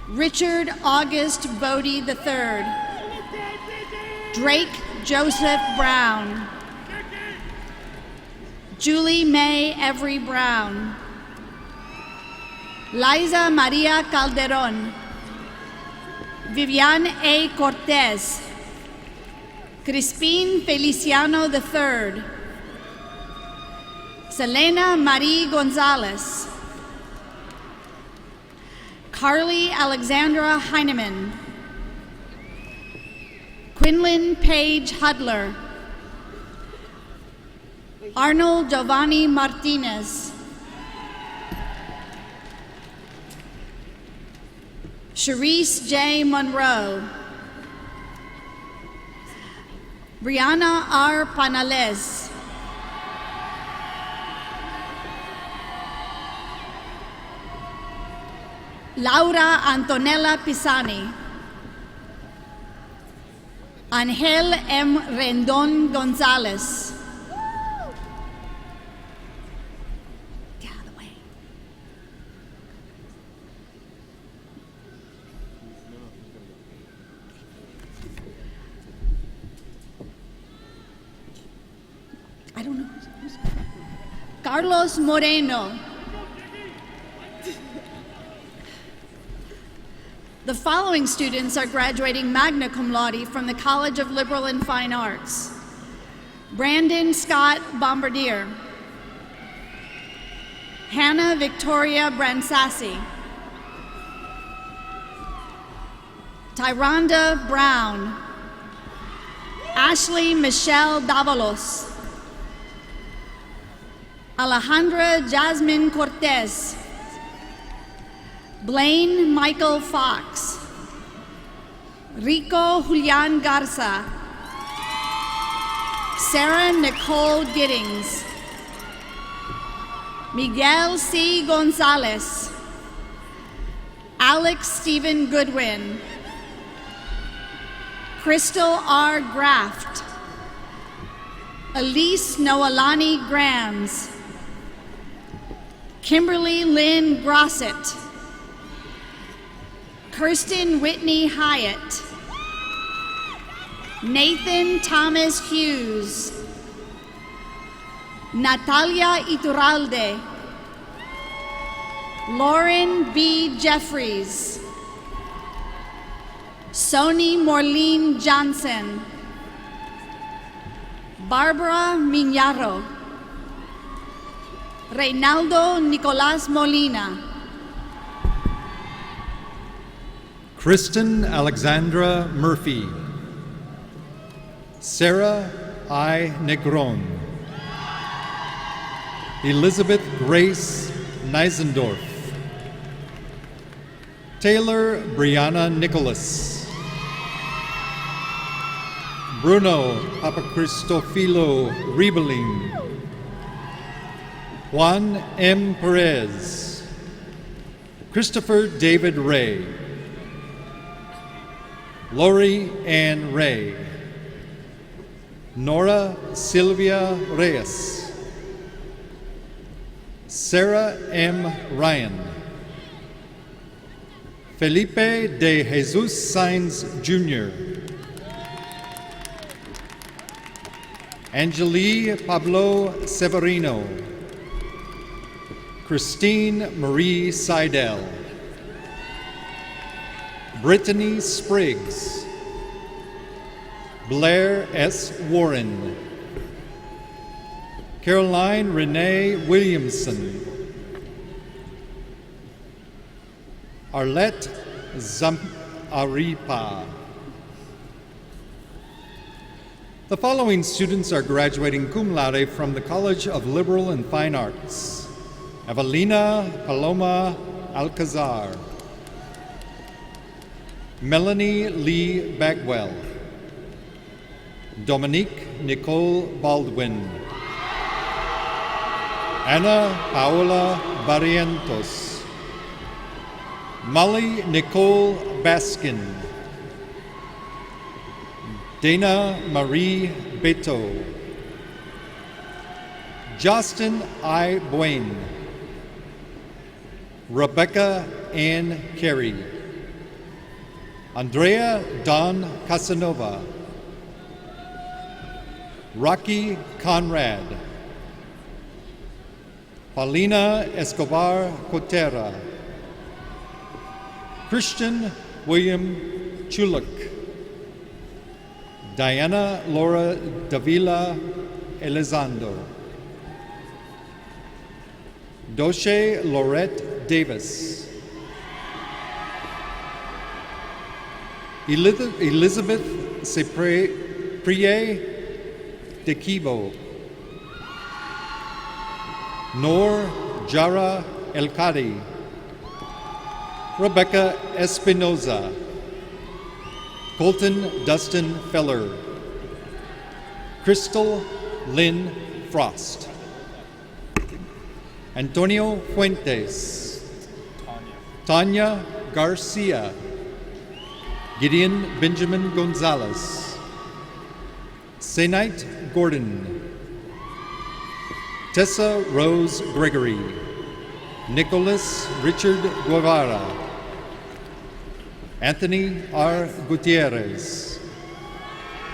Richard August Bodie III, Drake Joseph Brown, Julie May Every Brown, Liza Maria Calderon, Vivian A. Cortez, Crispin Feliciano III, Selena Marie Gonzalez, Carly Alexandra Heineman, Quinlan Page Hudler, Arnold Giovanni Martinez, Sharice J. Monroe, Brianna R. Panales, Laura Antonella Pisani, Angel M. Rendon Gonzalez, get out of the way. I don't know who's Carlos Moreno. The following students are graduating magna cum laude from the College of Liberal and Fine Arts. Brandon Scott Bombardier, Hannah Victoria Bransassi, Tyranda Brown, Ashley Michelle Davalos, Alejandra Jasmine Cortez, Blaine Michael Fox, Rico Julian Garza, Sarah Nicole Giddings, Miguel C. Gonzalez, Alex Stephen Goodwin, Crystal R. Graft, Elise Noelani Grams, Kimberly Lynn Grossett, Kirsten Whitney Hyatt, Nathan Thomas Hughes, Natalia Iturralde, Lauren B. Jeffries, Sony Morlene Johnson, Barbara Miñaro, Reynaldo Nicolas Molina, Kristen Alexandra Murphy, Sarah I. Negron, Elizabeth Grace Neisendorf, Taylor Brianna Nicholas, Bruno Papacristofilo Riebeling, Juan M. Perez, Christopher David Ray, Lori Ann Ray, Nora Silvia Reyes, Sarah M. Ryan, Felipe de Jesus Sainz Jr., Angelique Pablo Severino, Christine Marie Seidel, Brittany Spriggs, Blair S. Warren, Caroline Renee Williamson, Arlette Zamaripa. The following students are graduating cum laude from the College of Liberal and Fine Arts: Evelina Paloma Alcazar, Melanie Lee Bagwell, Dominique Nicole Baldwin, Ana Paola Barrientos, Molly Nicole Baskin, Dana Marie Beto, Justin I. Buen, Rebecca Ann Carey, Andrea Don Casanova, Rocky Conrad, Paulina Escobar Cotera, Christian William Chuluk, Diana Laura Davila Elizondo, Doche Lorette Davis, Elizabeth Priye de Kibo, Noor Jara El Qadi, Rebecca Espinoza, Colton Dustin Feller, Crystal Lynn Frost, Antonio Fuentes, Tanya Garcia, Gideon Benjamin Gonzalez, Senite Gordon, Tessa Rose Gregory, Nicholas Richard Guevara, Anthony R. Gutierrez,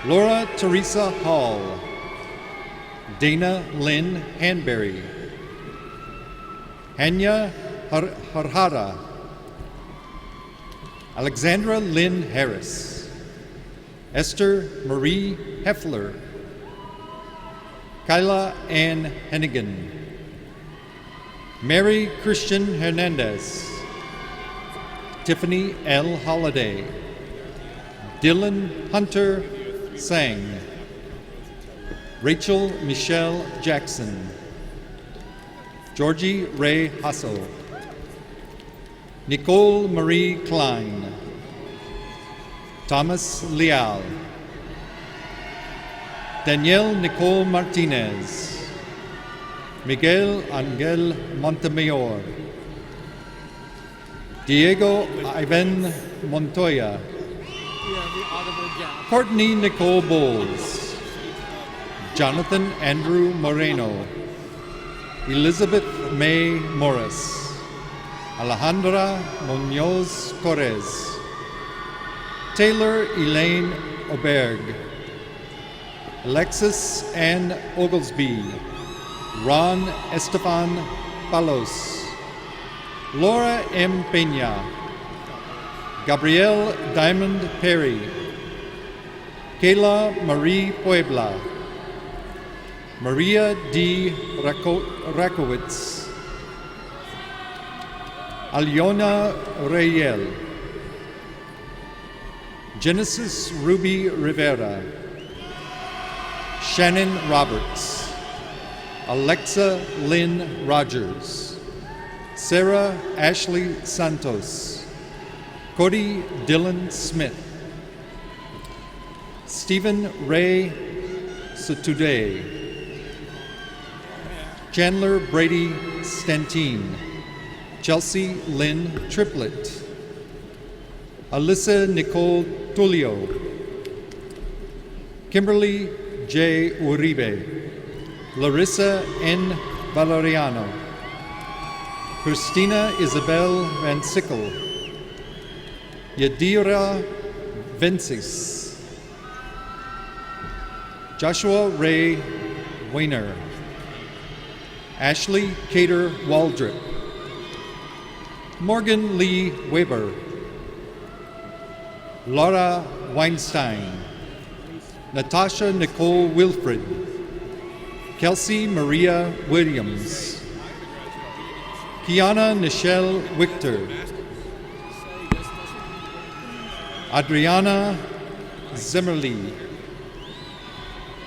Laura Teresa Hall, Dana Lynn Hanberry, Hanya Harhara, Alexandra Lynn Harris, Esther Marie Heffler, Kyla Ann Hennigan, Mary Christian Hernandez, Tiffany L. Holliday, Dylan Hunter Sang, Rachel Michelle Jackson, Georgie Ray Hassel, Nicole Marie Klein, Thomas Leal, Danielle Nicole Martinez, Miguel Angel Montemayor, Diego Ivan Montoya, Courtney Nicole Bowles, Jonathan Andrew Moreno, Elizabeth May Morris, Alejandra Munoz Torres, Taylor Elaine Oberg, Alexis Ann Oglesby, Ron Estefan Palos, Laura M. Peña, Gabrielle Diamond Perry, Kayla Marie Puebla, Maria D. Rakowitz, Aliona Reyel, Genesis Ruby Rivera, Shannon Roberts, Alexa Lynn Rogers, Sarah Ashley Santos, Cody Dylan Smith, Stephen Ray Sotude, Chandler Brady Stantine, Chelsea Lynn Triplett, Alyssa Nicole Tulio, Kimberly J. Uribe, Larissa N. Valeriano, Christina Isabel Van Sickle, Yadira Vencis, Joshua Ray Weiner, Ashley Cater Waldrip, Morgan Lee Weber, Laura Weinstein, Natasha Nicole Wilfred, Kelsey Maria Williams, Kiana Nichelle Wichter, Adriana Zimmerly.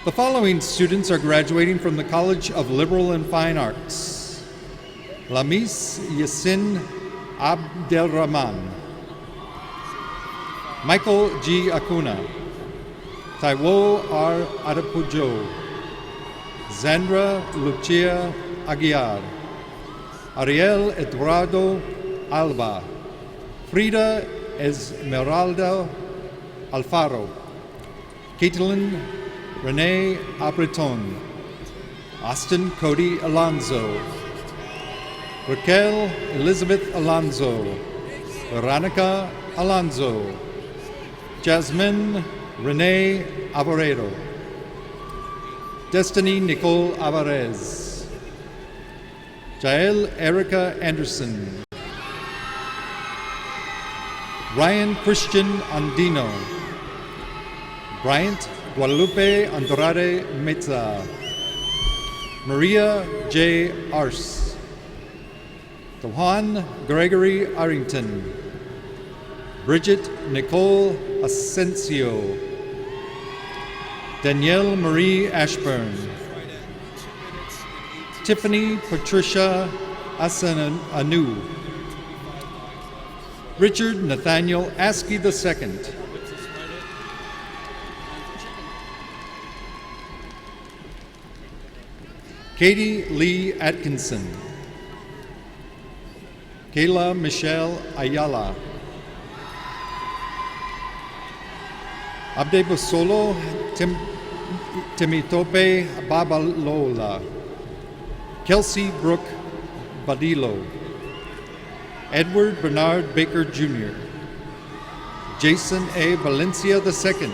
The following students are graduating from the College of Liberal and Fine Arts: Lamis Yassin Abdelrahman, Michael G. Acuna, Taiwo R. Arapujo, Zandra Lucia Aguiar, Ariel Eduardo Alba, Frida Esmeralda Alfaro, Caitlin Renee Abreton, Austin Cody Alonzo, Raquel Elizabeth Alonzo, Veronica Alonzo, Jasmine Renee Alvarado, Destiny Nicole Alvarez, Jael Erica Anderson, Ryan Christian Andino, Bryant Guadalupe Andrade Meza, Maria J. Ars, Juan Gregory Arrington, Bridget Nicole Asensio, Danielle Marie Ashburn, Tiffany Patricia Anu, Richard Nathaniel Askey II, Katie Lee Atkinson, Kayla Michelle Ayala, Abde Bosolo Temitope Babalola, Kelsey Brooke Badillo, Edward Bernard Baker Jr., Jason A. Valencia II,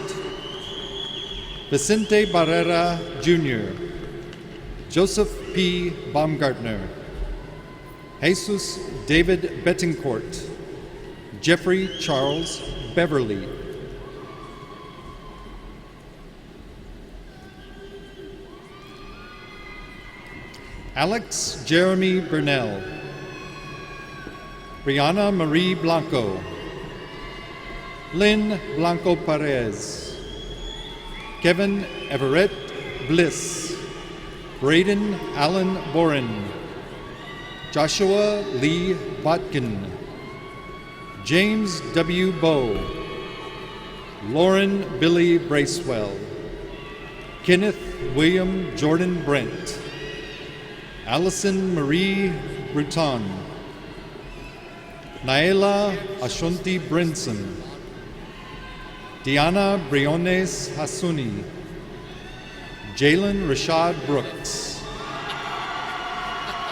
Vicente Barrera Jr., Joseph P. Baumgartner, Jesus David Bettencourt, Jeffrey Charles Beverly, Alex Jeremy Burnell, Brianna Marie Blanco, Lynn Blanco Perez, Kevin Everett Bliss, Braden Allen Boren, Joshua Lee Botkin, James W. Bowe, Lauren Billy Bracewell, Kenneth William Jordan Brent, Allison Marie Bruton, Naela Ashunti Brinson, Diana Briones Hasuni, Jalen Rashad Brooks,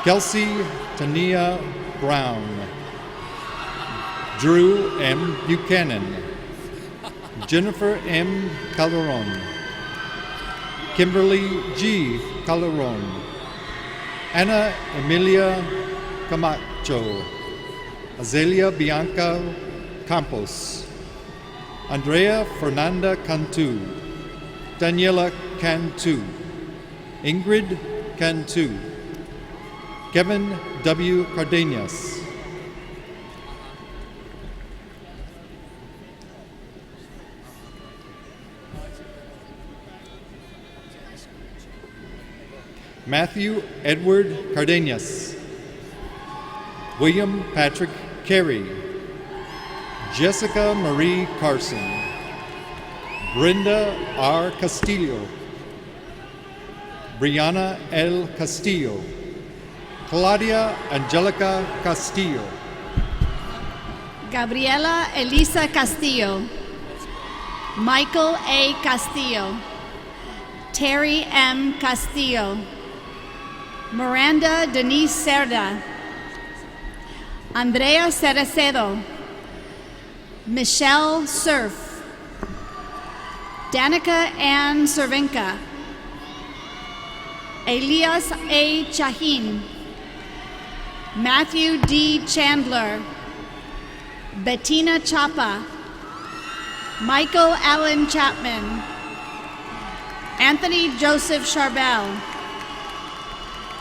Kelsey Tania Brown, Drew M. Buchanan, Jennifer M. Calderon, Kimberly G. Calderon, Ana Emilia Camacho, Azelia Bianca Campos, Andrea Fernanda Cantu, Daniela Cantu, Ingrid Cantu, Kevin W. Cardenas, Matthew Edward Cardenas, William Patrick Carey, Jessica Marie Carson, Brenda R. Castillo, Brianna L. Castillo, Claudia Angelica Castillo, Gabriela Elisa Castillo, Michael A. Castillo, Terry M. Castillo, Miranda Denise Cerda, Andrea Cerecedo, Michelle Surf, Danica Ann Cervenka, Elias A. Chahin, Matthew D. Chandler, Bettina Chapa, Michael Allen Chapman, Anthony Joseph Charbel,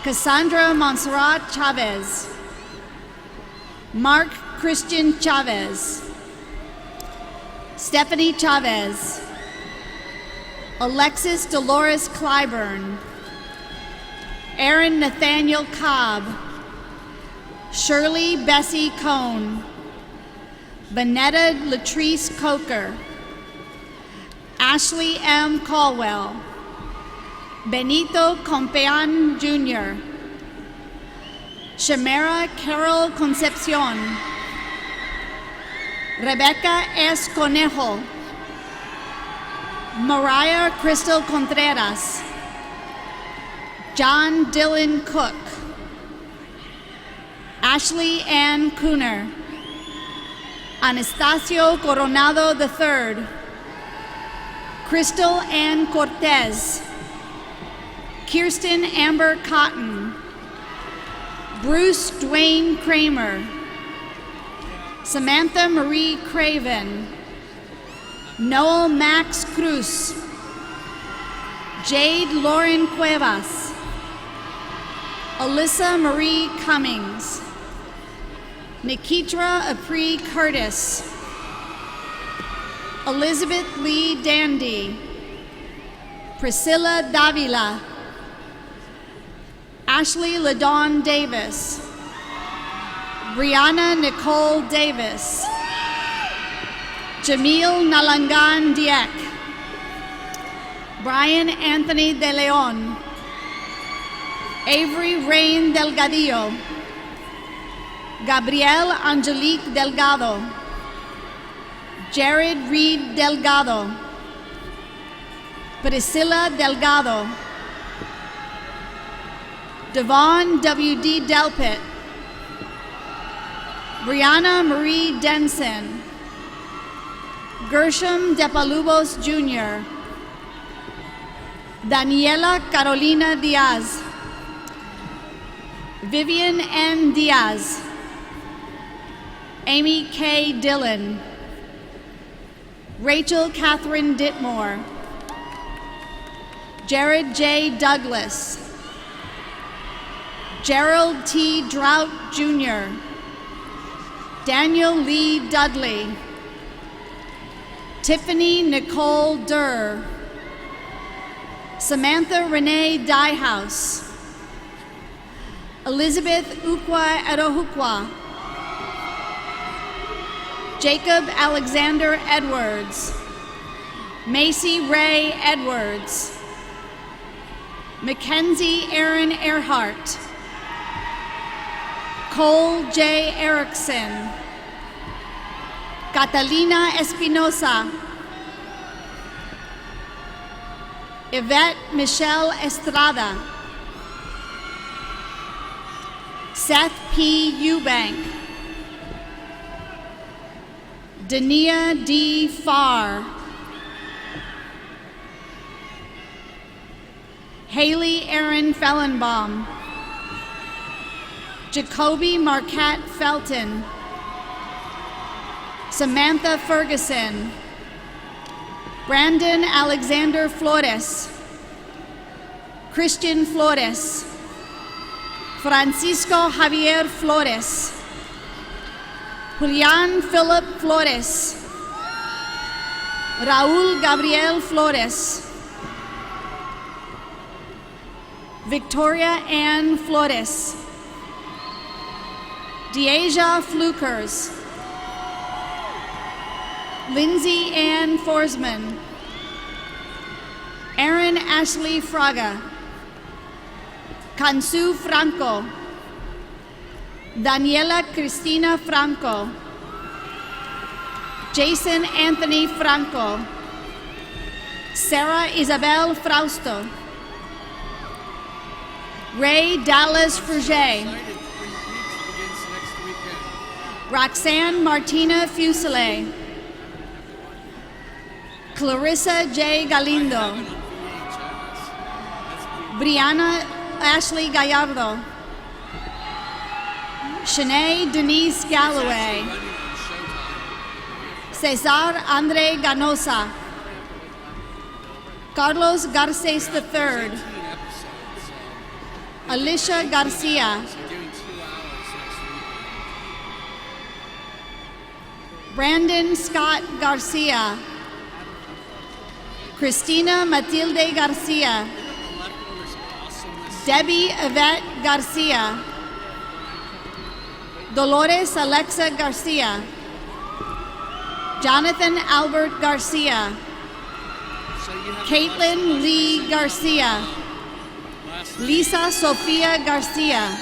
Cassandra Montserrat Chavez, Mark Christian Chavez, Stephanie Chavez, Alexis Dolores Clyburn, Aaron Nathaniel Cobb, Shirley Bessie Cohn, Vanetta Latrice Coker, Ashley M. Caldwell, Benito Compean Jr., Shamara Carol Concepcion, Rebecca S. Conejo, Mariah Crystal Contreras, John Dylan Cook, Ashley Ann Cooner, Anastasio Coronado III, Crystal Ann Cortez, Kirsten Amber Cotton, Bruce Dwayne Kramer, Samantha Marie Craven, Noel Max Cruz, Jade Lauren Cuevas, Alyssa Marie Cummings, Nikitra Apri Curtis, Elizabeth Lee Dandy, Priscilla Davila, Ashley LaDawn Davis, Brianna Nicole Davis, Jamil Nalangan Dieck, Brian Anthony De Leon, Avery Rain Delgadillo, Gabrielle Angelique Delgado, Jared Reed Delgado, Priscilla Delgado, Devon W.D. Delpit, Brianna Marie Denson, Gershom Depalubos Jr., Daniela Carolina Diaz, Vivian N. Diaz, Amy K. Dillon, Rachel Catherine Ditmore, Jared J. Douglas, Gerald T. Drought Jr., Daniel Lee Dudley, Tiffany Nicole Durr, Samantha Renee Diehouse, Elizabeth Ukwa Arohukwa, Jacob Alexander Edwards, Macy Ray Edwards, Mackenzie Aaron Earhart, Cole J. Erickson, Catalina Espinosa, Yvette Michelle Estrada, Seth P. Eubank, Dania D. Farr, Haley Aaron Fellenbaum, Jacoby Marquette Felton, Samantha Ferguson, Brandon Alexander Flores, Christian Flores, Francisco Javier Flores, Julian Philip Flores, Raúl Gabriel Flores, Victoria Ann Flores, Deasia Flukers, Lindsay Ann Forsman, Aaron Ashley Fraga, Kansu Franco, Daniela Cristina Franco, Jason Anthony Franco, Sarah Isabel Frausto, Ray Dallas Fruget, Roxanne Martina Fuselier, Clarissa J. Galindo, Brianna Ashley Gallardo, Shanae Denise Galloway, Cesar Andre Ganosa, Carlos Garces III, Alicia Garcia, Brandon Scott Garcia, Christina Matilde Garcia, Debbie Yvette Garcia, Dolores Alexa Garcia, Jonathan Albert Garcia, Caitlin Lee Garcia, Lisa Sofia Garcia,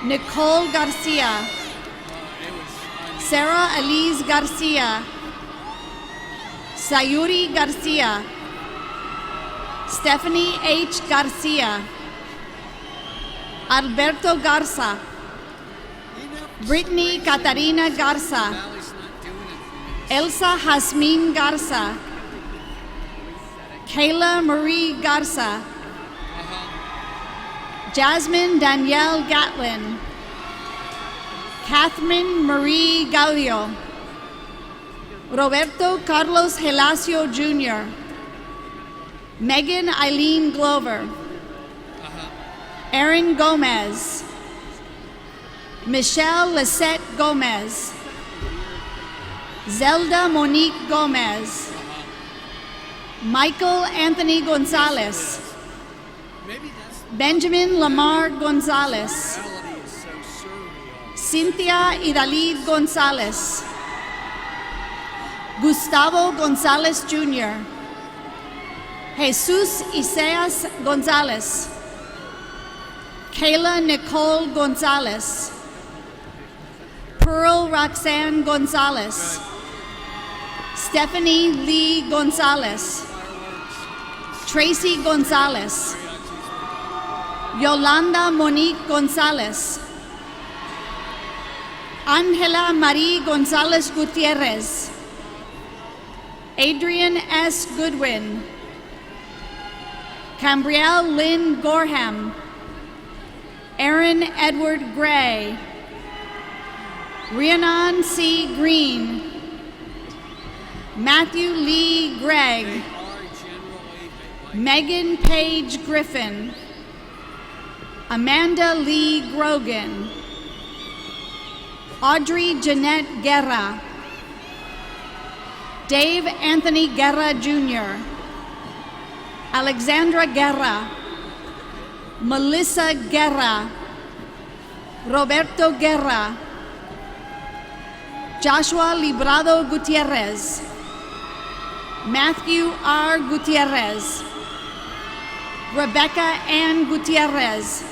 Nicole Garcia, Sarah Elise Garcia, Sayuri Garcia, Stephanie H. Garcia, Alberto Garza, Brittany Catarina Garza, Elsa Jasmine Garza, Kayla Marie Garza, Jasmine Danielle Gatlin, Catherine Marie Gaudio, Roberto Carlos Gelacio Jr., Megan Eileen Glover, Erin Gomez, Michelle Lisette Gomez, Zelda Monique Gomez, Michael Anthony Gonzalez, Benjamin Lamar Gonzalez, Cynthia Idalid Gonzalez, Gustavo Gonzalez Jr., Jesus Isaías Gonzalez, Kayla Nicole Gonzalez, Pearl Roxanne Gonzalez, Stephanie Lee Gonzalez, Tracy Gonzalez, Yolanda Monique Gonzalez, Angela Marie Gonzalez Gutierrez, Adrian S. Goodwin, Cambrielle Lynn Gorham, Aaron Edward Gray, Rhiannon C. Green, Matthew Lee Gregg, Megan Page Griffin, Amanda Lee Grogan, Audrey Jeanette Guerra, Dave Anthony Guerra Jr., Alexandra Guerra, Melissa Guerra, Roberto Guerra, Joshua Librado Gutierrez, Matthew R. Gutierrez, Rebecca Ann Gutierrez,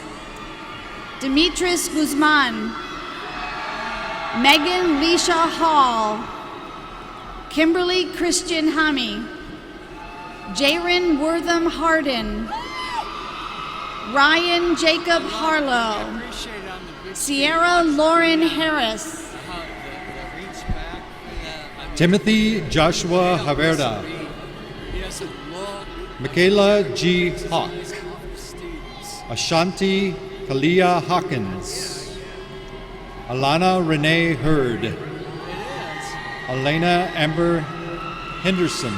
Demetris Guzman, Megan Leisha Hall, Kimberly Christian Hami, Jaron Wortham Harden, Ryan Jacob Harlow, Sierra Lauren Harris, Timothy Joshua Haverda, Michaela G. Hawk, Ashanti Kalia Hawkins, Alana Renee Hurd, Elena Amber Henderson,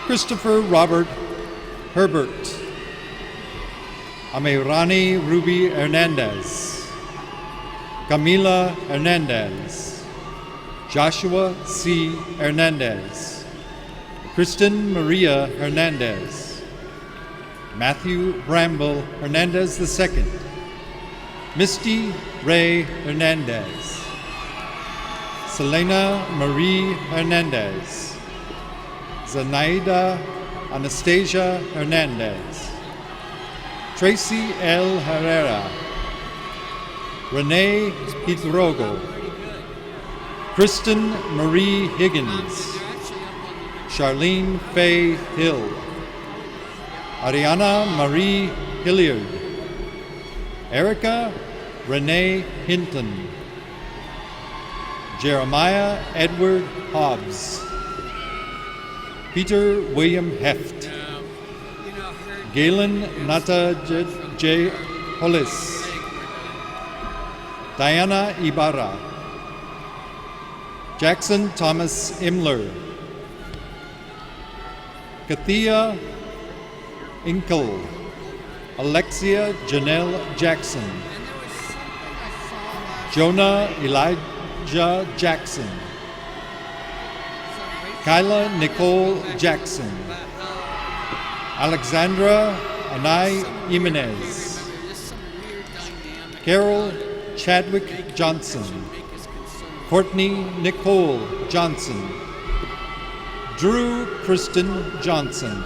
Christopher Robert Herbert, Amirani Ruby Hernandez, Camila Hernandez, Joshua C. Hernandez, Kristen Maria Hernandez, Matthew Bramble Hernandez II, Misty Ray Hernandez, Selena Marie Hernandez, Zenaida Anastasia Hernandez, Tracy L. Herrera, Renee Hidrogo, Kristen Marie Higgins, Charlene Faye Hill, Ariana Marie Hilliard, Erica Renee Hinton, Jeremiah Edward Hobbs, Peter William Heft, Galen Nata J. Hollis, Diana Ibarra, Jackson Thomas Imler, Kathia Inkel, Alexia Janelle Jackson, Jonah Elijah Jackson, Kyla Nicole Jackson, Alexandra Anai Jimenez, Carol Chadwick Johnson, Courtney Nicole Johnson, Drew Kristen Johnson,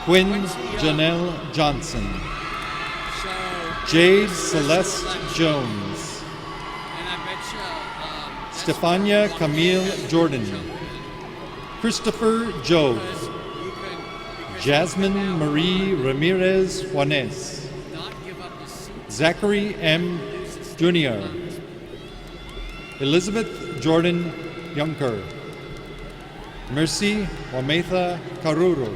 Quinn Janelle Johnson, Jade Celeste Jones, Stefania Camille Jordan, Christopher Jove, Jasmine Marie Ramirez Juanes, Zachary M. Jr., Elizabeth Jordan Yunker, Mercy Wametha Karuru,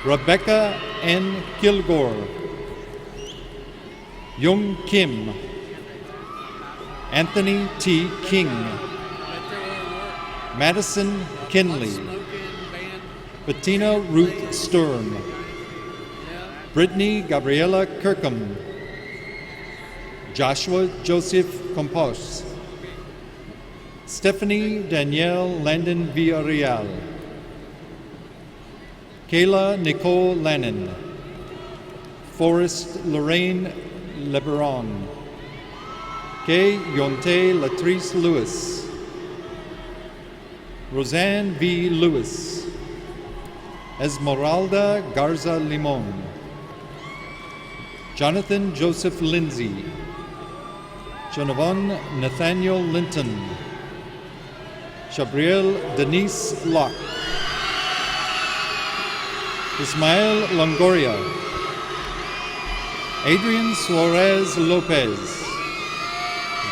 Rebecca N. Kilgore, Young Kim, Anthony T. King, Madison Kinley, Bettina Ruth Sturm, Brittany Gabriela Kirkham, Joshua Joseph Compos, Stephanie Danielle Landon Villarreal, Kayla Nicole Lannon, Forrest Lorraine Leberon, Kay Yonte Latrice Lewis, Roseanne V. Lewis, Esmeralda Garza Limon, Jonathan Joseph Lindsay, Jonavon Nathaniel Linton, Shabriel Denise Locke, Ismael Longoria, Adrian Suarez Lopez,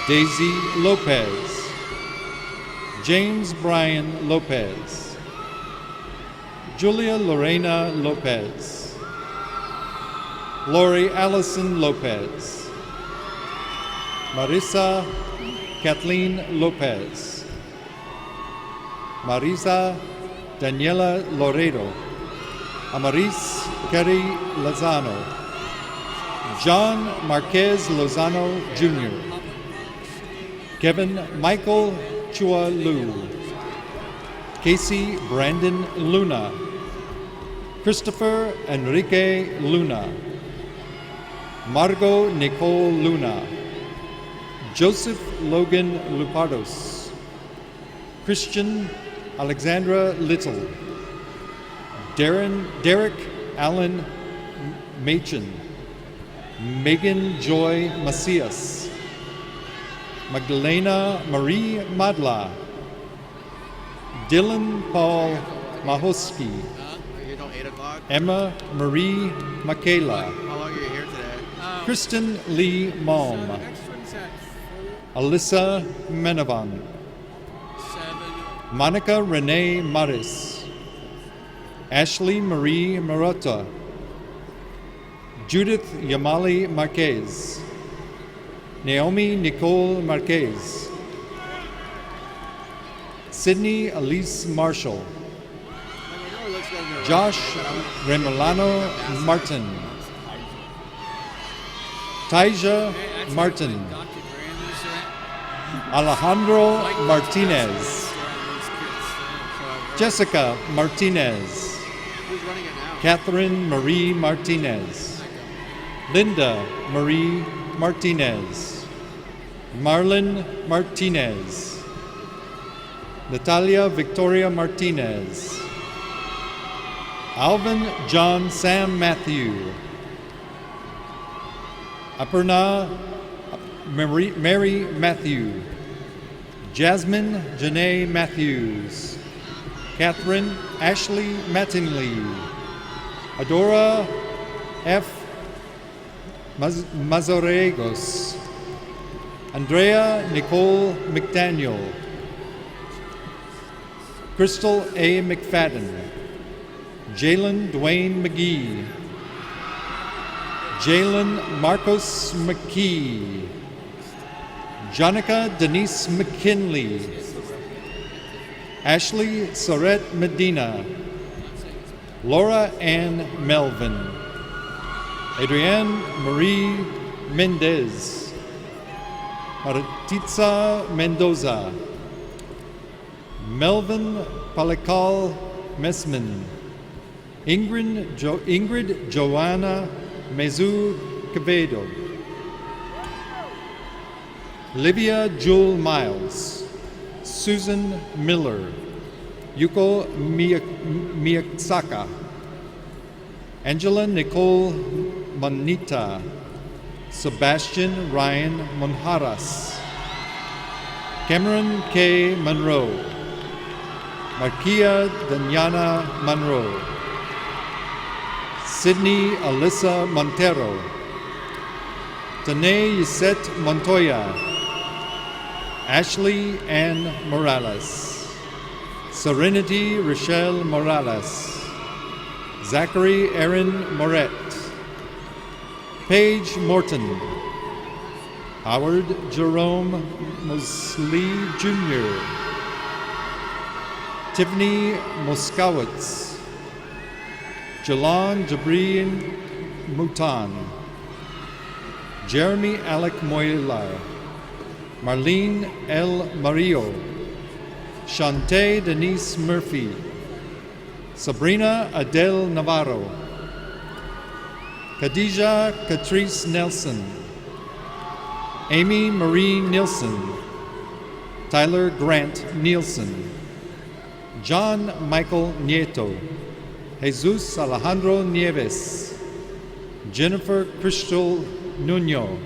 Daisy Lopez, James Brian Lopez, Julia Lorena Lopez, Lori Allison Lopez, Marisa Kathleen Lopez, Marisa Daniela Loredo, Amaris Kerry Lozano, John Marquez Lozano Jr., Kevin Michael Chua Lu, Casey Brandon Luna, Christopher Enrique Luna, Margot Nicole Luna, Joseph Logan Lupardos, Christian Alexandra Little, Derek Allen Machen, Megan Joy Macias, Magdalena Marie Madla, Dylan Paul Mahoski, Emma Marie Michaela, Kristen Lee Malm, Alyssa Menavan, Monica Renee Maris, Ashley Marie Marotta, Judith Yamali Marquez, Naomi Nicole Marquez, Sydney Elise Marshall, Josh Remolano Martin, Taija Martin, Alejandro Martinez, Jessica Martinez, Catherine Marie Martinez, Linda Marie Martinez, Marlon Martinez, Natalia Victoria Martinez, Alvin John Sam Matthew, Aparna Mary Matthew, Jasmine Janae Matthews, Catherine Ashley Mattingly, Adora F. Mazoregos, Andrea Nicole McDaniel, Crystal A. McFadden, Jalen Dwayne McGee, Jalen Marcos McKee, Jonica Denise McKinley, Ashley Soret Medina, Laura Ann Melvin, Adrienne Marie Mendez, Maritza Mendoza, Melvin Palikal Mesman, Ingrid Joanna Mezu Quevedo, Livia Jewel Miles, Susan Miller, Yuko Miyasaka, Angela Nicole Manita, Sebastian Ryan Monjaras, Cameron K. Monroe, Marquia Danyana Monroe, Sydney Alyssa Montero, Tanae Yisette Montoya, Ashley Ann Morales, Serenity Rochelle Morales, Zachary Aaron Moret, Paige Morton, Howard Jerome Mosley Jr., Tiffany Moskowitz, Jalon Jabreen Mouton, Jeremy Alec Moyla, Marlene L. Mario, Shantae Denise Murphy, Sabrina Adele Navarro, Khadijah Catrice Nelson, Amy Marie Nielsen, Tyler Grant Nielsen, John Michael Nieto, Jesus Alejandro Nieves, Jennifer Crystal Nuno,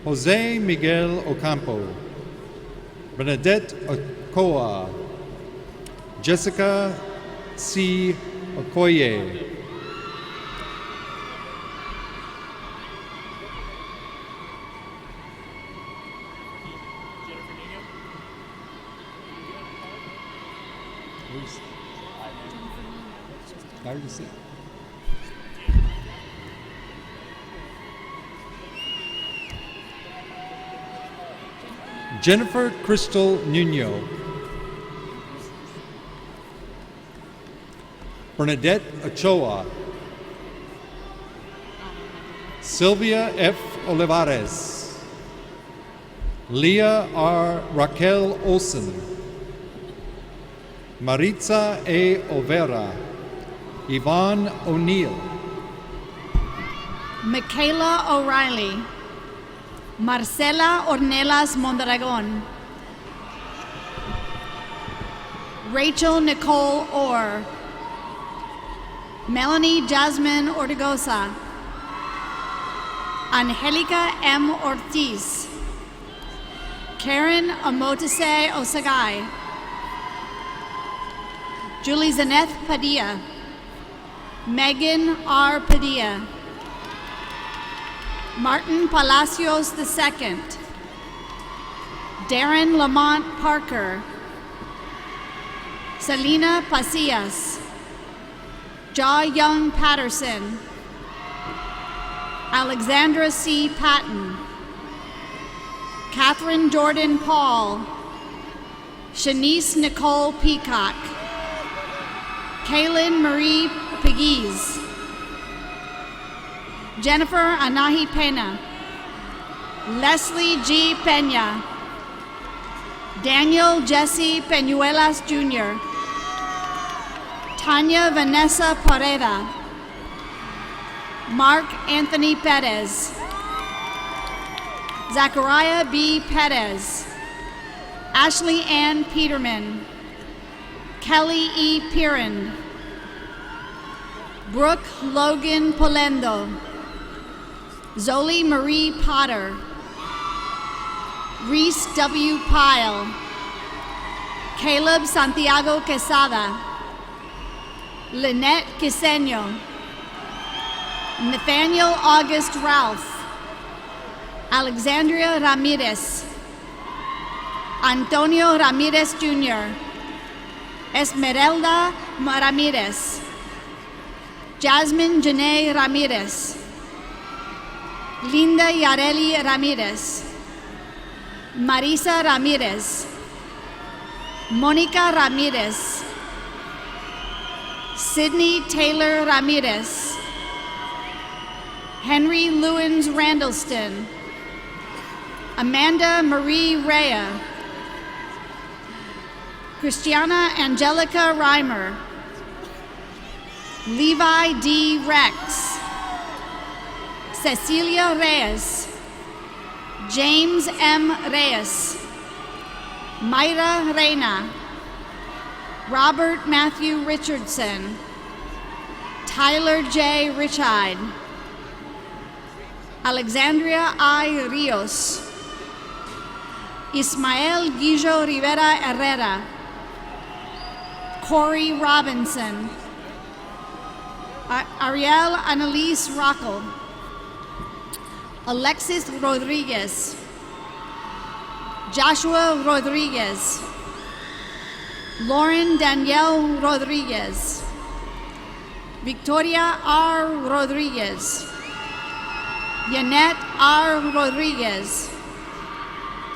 Jose Miguel Ocampo, Bernadette Okoa, Jessica C. Okoye, Jennifer Crystal Nuno, Bernadette Ochoa, Sylvia F. Olivares, Leah R. Raquel Olson, Maritza A. Overa, Yvonne O'Neill, Michaela O'Reilly, Marcela Ornelas Mondragon, Rachel Nicole Orr, Melanie Jasmine Ortigosa, Angelica M. Ortiz, Karen Amotise Osagai, Julie Zaneth Padilla, Megan R. Padilla, Martin Palacios II, Darren Lamont Parker, Selena Pasillas, Ja Young Patterson, Alexandra C. Patton, Catherine Jordan Paul, Shanice Nicole Peacock, Kaylin Marie Pegues, Jennifer Anahi Pena, Leslie G. Pena, Daniel Jesse Peñuelas Jr., Tanya Vanessa Pareda, Mark Anthony Perez, Zachariah B. Perez, Ashley Ann Peterman, Kelly E. Piran, Brooke Logan Polendo, Zoli Marie Potter, Reese W. Pyle, Caleb Santiago Quesada, Lynette Quiseño, Nathaniel August Ralph, Alexandria Ramirez, Antonio Ramirez Jr., Esmeralda Ramirez, Jasmine Janae Ramirez, Linda Yareli Ramirez, Marisa Ramirez, Monica Ramirez, Sydney Taylor Ramirez, Henry Lewins Randallston, Amanda Marie Rea, Christiana Angelica Reimer, Levi D. Rex, Cecilia Reyes, James M. Reyes, Mayra Reina, Robert Matthew Richardson, Tyler J. Richard, Alexandria I. Rios, Ismael Guillo Rivera Herrera, Corey Robinson, Ariel Annalise Rockel, Alexis Rodriguez, Joshua Rodriguez, Lauren Danielle Rodriguez, Victoria R. Rodriguez, Yanette R. Rodriguez,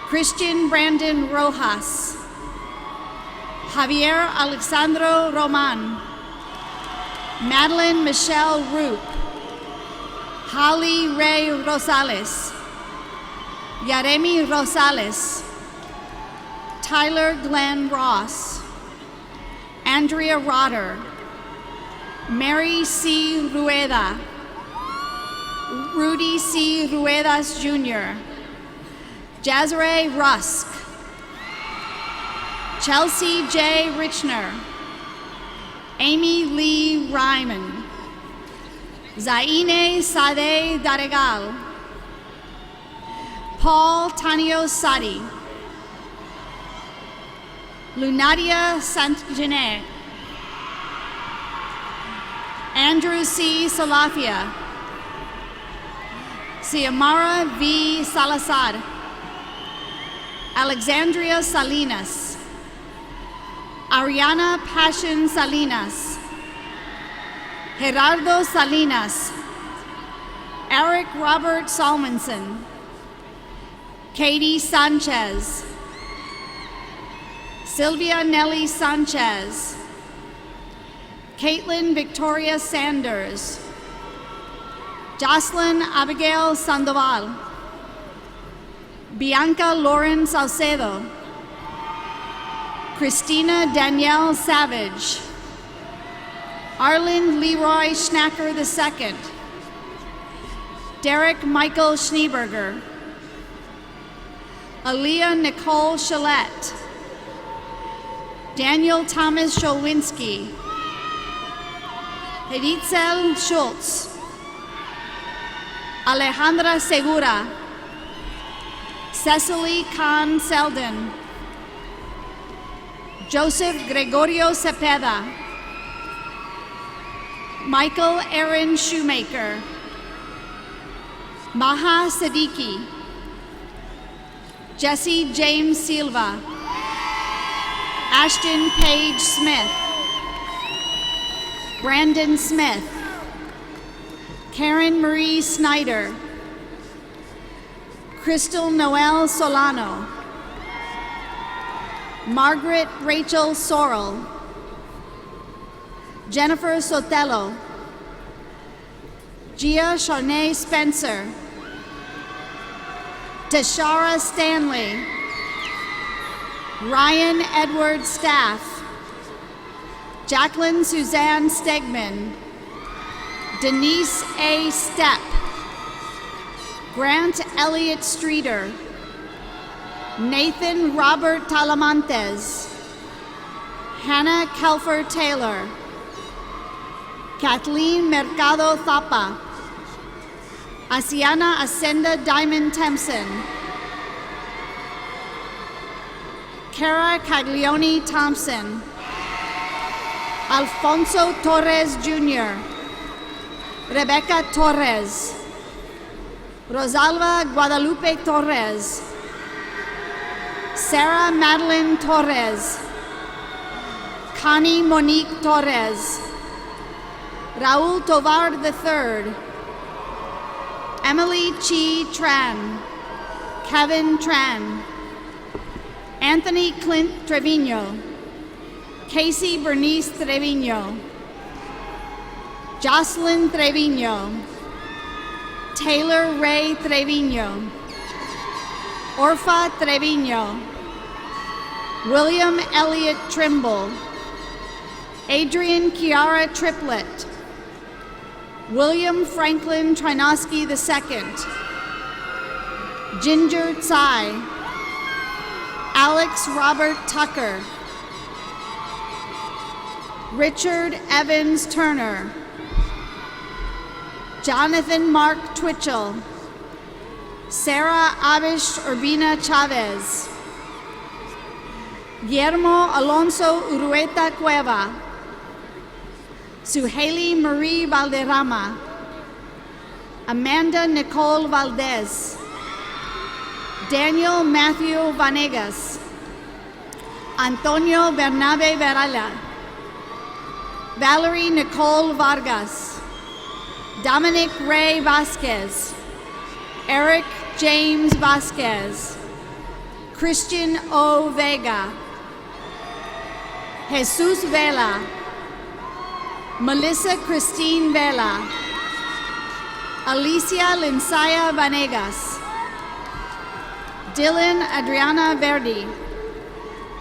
Christian Brandon Rojas, Javier Alexandro Roman, Madeline Michelle Roop, Holly Ray Rosales, Yaremi Rosales, Tyler Glenn Ross, Andrea Rotter, Mary C. Rueda, Rudy C. Ruedas Jr., Jazare Rusk, Chelsea J. Richner, Amy Lee Ryman, Zaine Sade Daregal, Paul Tanio Sadi, Lunadia Saint-Genet, Andrew C. Salafia, Xiomara V. Salazar, Alexandria Salinas, Ariana Passion Salinas, Gerardo Salinas, Eric Robert Salmonson, Katie Sanchez, Sylvia Nelly Sanchez, Caitlin Victoria Sanders, Jocelyn Abigail Sandoval, Bianca Lauren Salcedo, Christina Danielle Savage, Arlen Leroy Schnacker II, Derek Michael Schneeberger, Aaliyah Nicole Chalette, Daniel Thomas Scholwinski, Editzel Schultz, Alejandra Segura, Cecily Kahn Selden, Joseph Gregorio Cepeda, Michael Aaron Shoemaker, Maha Siddiqui, Jesse James Silva, Ashton Page Smith, Brandon Smith, Karen Marie Snyder, Crystal Noel Solano, Margaret Rachel Sorrell, Jennifer Sotelo, Gia Charnay Spencer, Tashara Stanley, Ryan Edward Staff, Jacqueline Suzanne Stegman, Denise A. Stepp, Grant Elliott Streeter, Nathan Robert Talamantes, Hannah Kelfer Taylor, Kathleen Mercado Thapa, Asiana Ascenda Diamond Tempson, Kara Caglione Thompson, Alfonso Torres Jr., Rebecca Torres, Rosalba Guadalupe Torres, Sarah Madeline Torres, Connie Monique Torres, Raul Tovar III, Emily Chi Tran, Kevin Tran, Anthony Clint Trevino, Casey Bernice Trevino, Jocelyn Trevino, Taylor Ray Trevino, Orfa Trevino, William Elliott Trimble, Adrian Kiara Triplett, William Franklin Trinosky II, Ginger Tsai, Alex Robert Tucker, Richard Evans Turner, Jonathan Mark Twitchell, Sarah Abish Urbina Chavez, Guillermo Alonso Urueta Cueva, Suhaili Marie Valderrama, Amanda Nicole Valdez, Daniel Matthew Vanegas, Antonio Bernabe Varela, Valerie Nicole Vargas, Dominic Ray Vasquez, Eric James Vasquez, Christian O. Vega, Jesus Vela, Melissa Christine Vela, Alicia Linsaya Vanegas, Dylan Adriana Verdi,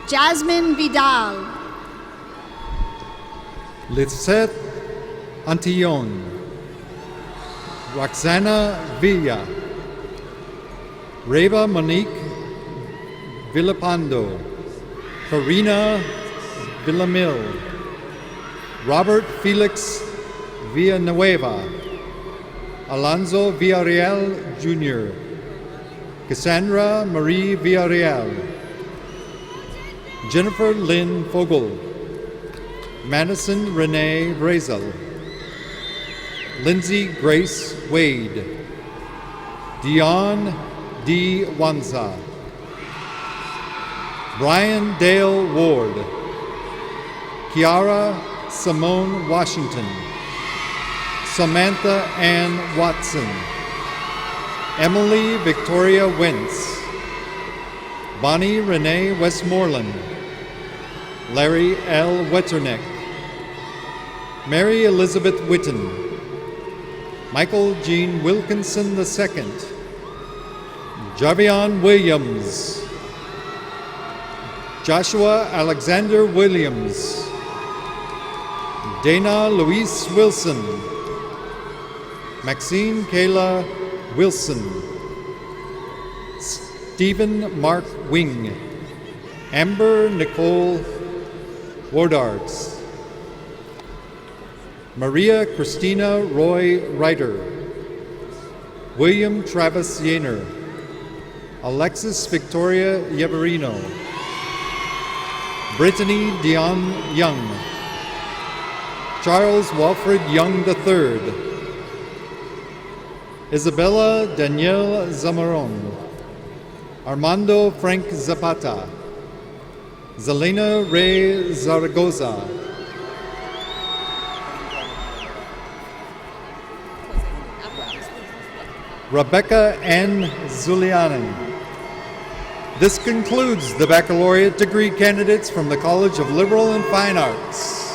Jasmine Vidal, Lisette Antillon, Roxana Villa, Reva Monique Villapando, Karina Villamil, Robert Felix Villanueva, Alonzo Villarreal Jr., Cassandra Marie Villarreal, Jennifer Lynn Fogel, Madison Renee Brazel, Lindsay Grace Wade, Dion D. Wanza, Brian Dale Ward, Kiara Simone Washington, Samantha Ann Watson, Emily Victoria Wentz, Bonnie Renee Westmoreland, Larry L. Wetterneck, Mary Elizabeth Witten, Michael Jean Wilkinson II, Javion Williams, Joshua Alexander Williams, Dana Louise Wilson, Maxine Kayla Wilson, Stephen Mark Wing, Amber Nicole Wodards, Maria Christina Roy Ryder, William Travis Yaner, Alexis Victoria Yeverino, Brittany Dion Young, Charles Walfred Young III, Isabella Danielle Zamaron, Armando Frank Zapata, Zelena Ray Zaragoza, Rebecca N. Zulianen. This concludes the baccalaureate degree candidates from the College of Liberal and Fine Arts.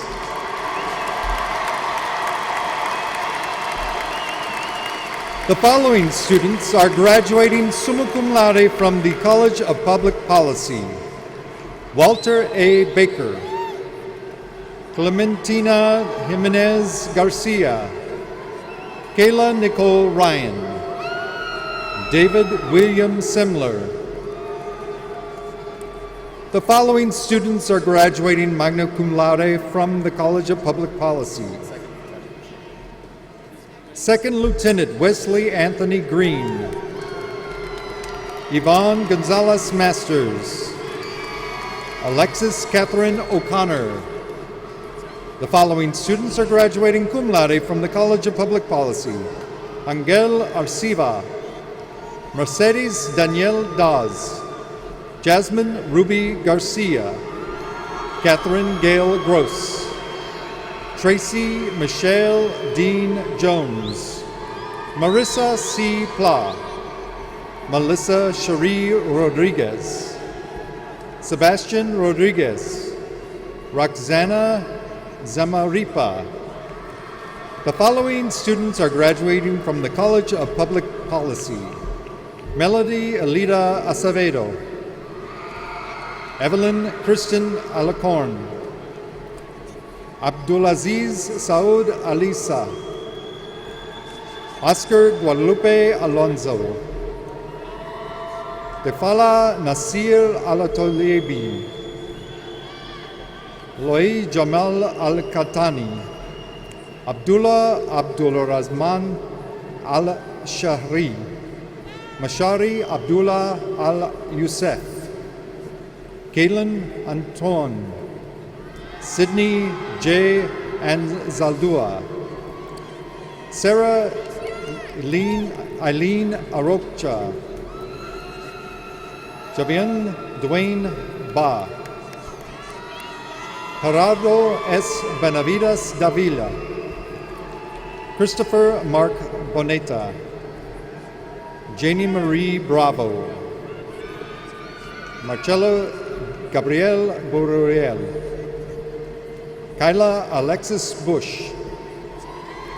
The following students are graduating summa cum laude from the College of Public Policy: Walter A. Baker, Clementina Jimenez Garcia, Kayla Nicole Ryan, David William Semler. The following students are graduating magna cum laude from the College of Public Policy: Second Lieutenant Wesley Anthony Green, Yvonne Gonzalez Masters, Alexis Catherine O'Connor, The following students are graduating cum laude from the College of Public Policy: Angel Arciva, Mercedes Danielle Daz, Jasmine Ruby Garcia, Catherine Gail Gross, Tracy Michelle Dean Jones, Marissa C. Pla, Melissa Cherie Rodriguez, Sebastian Rodriguez, Roxana Zamaripa. The following students are graduating from the College of Public Policy: Melody Alida Acevedo, Evelyn Kristen Alacorn, Abdulaziz Saud Alisa, Oscar Guadalupe Alonso, Tefala Nasir Alatolebi, Loi Jamal Al-Katani, Abdullah Abdulrazman Al-Shahri, Mashari Abdullah Al-Youssef, Kalen Anton, Sydney J. Zaldua, Sarah Eileen Arocha, Javian Dwayne Ba, Gerardo S. Benavides Davila, Christopher Mark Boneta, Janie Marie Bravo, Marcelo Gabriel Boruriel, Kyla Alexis Bush,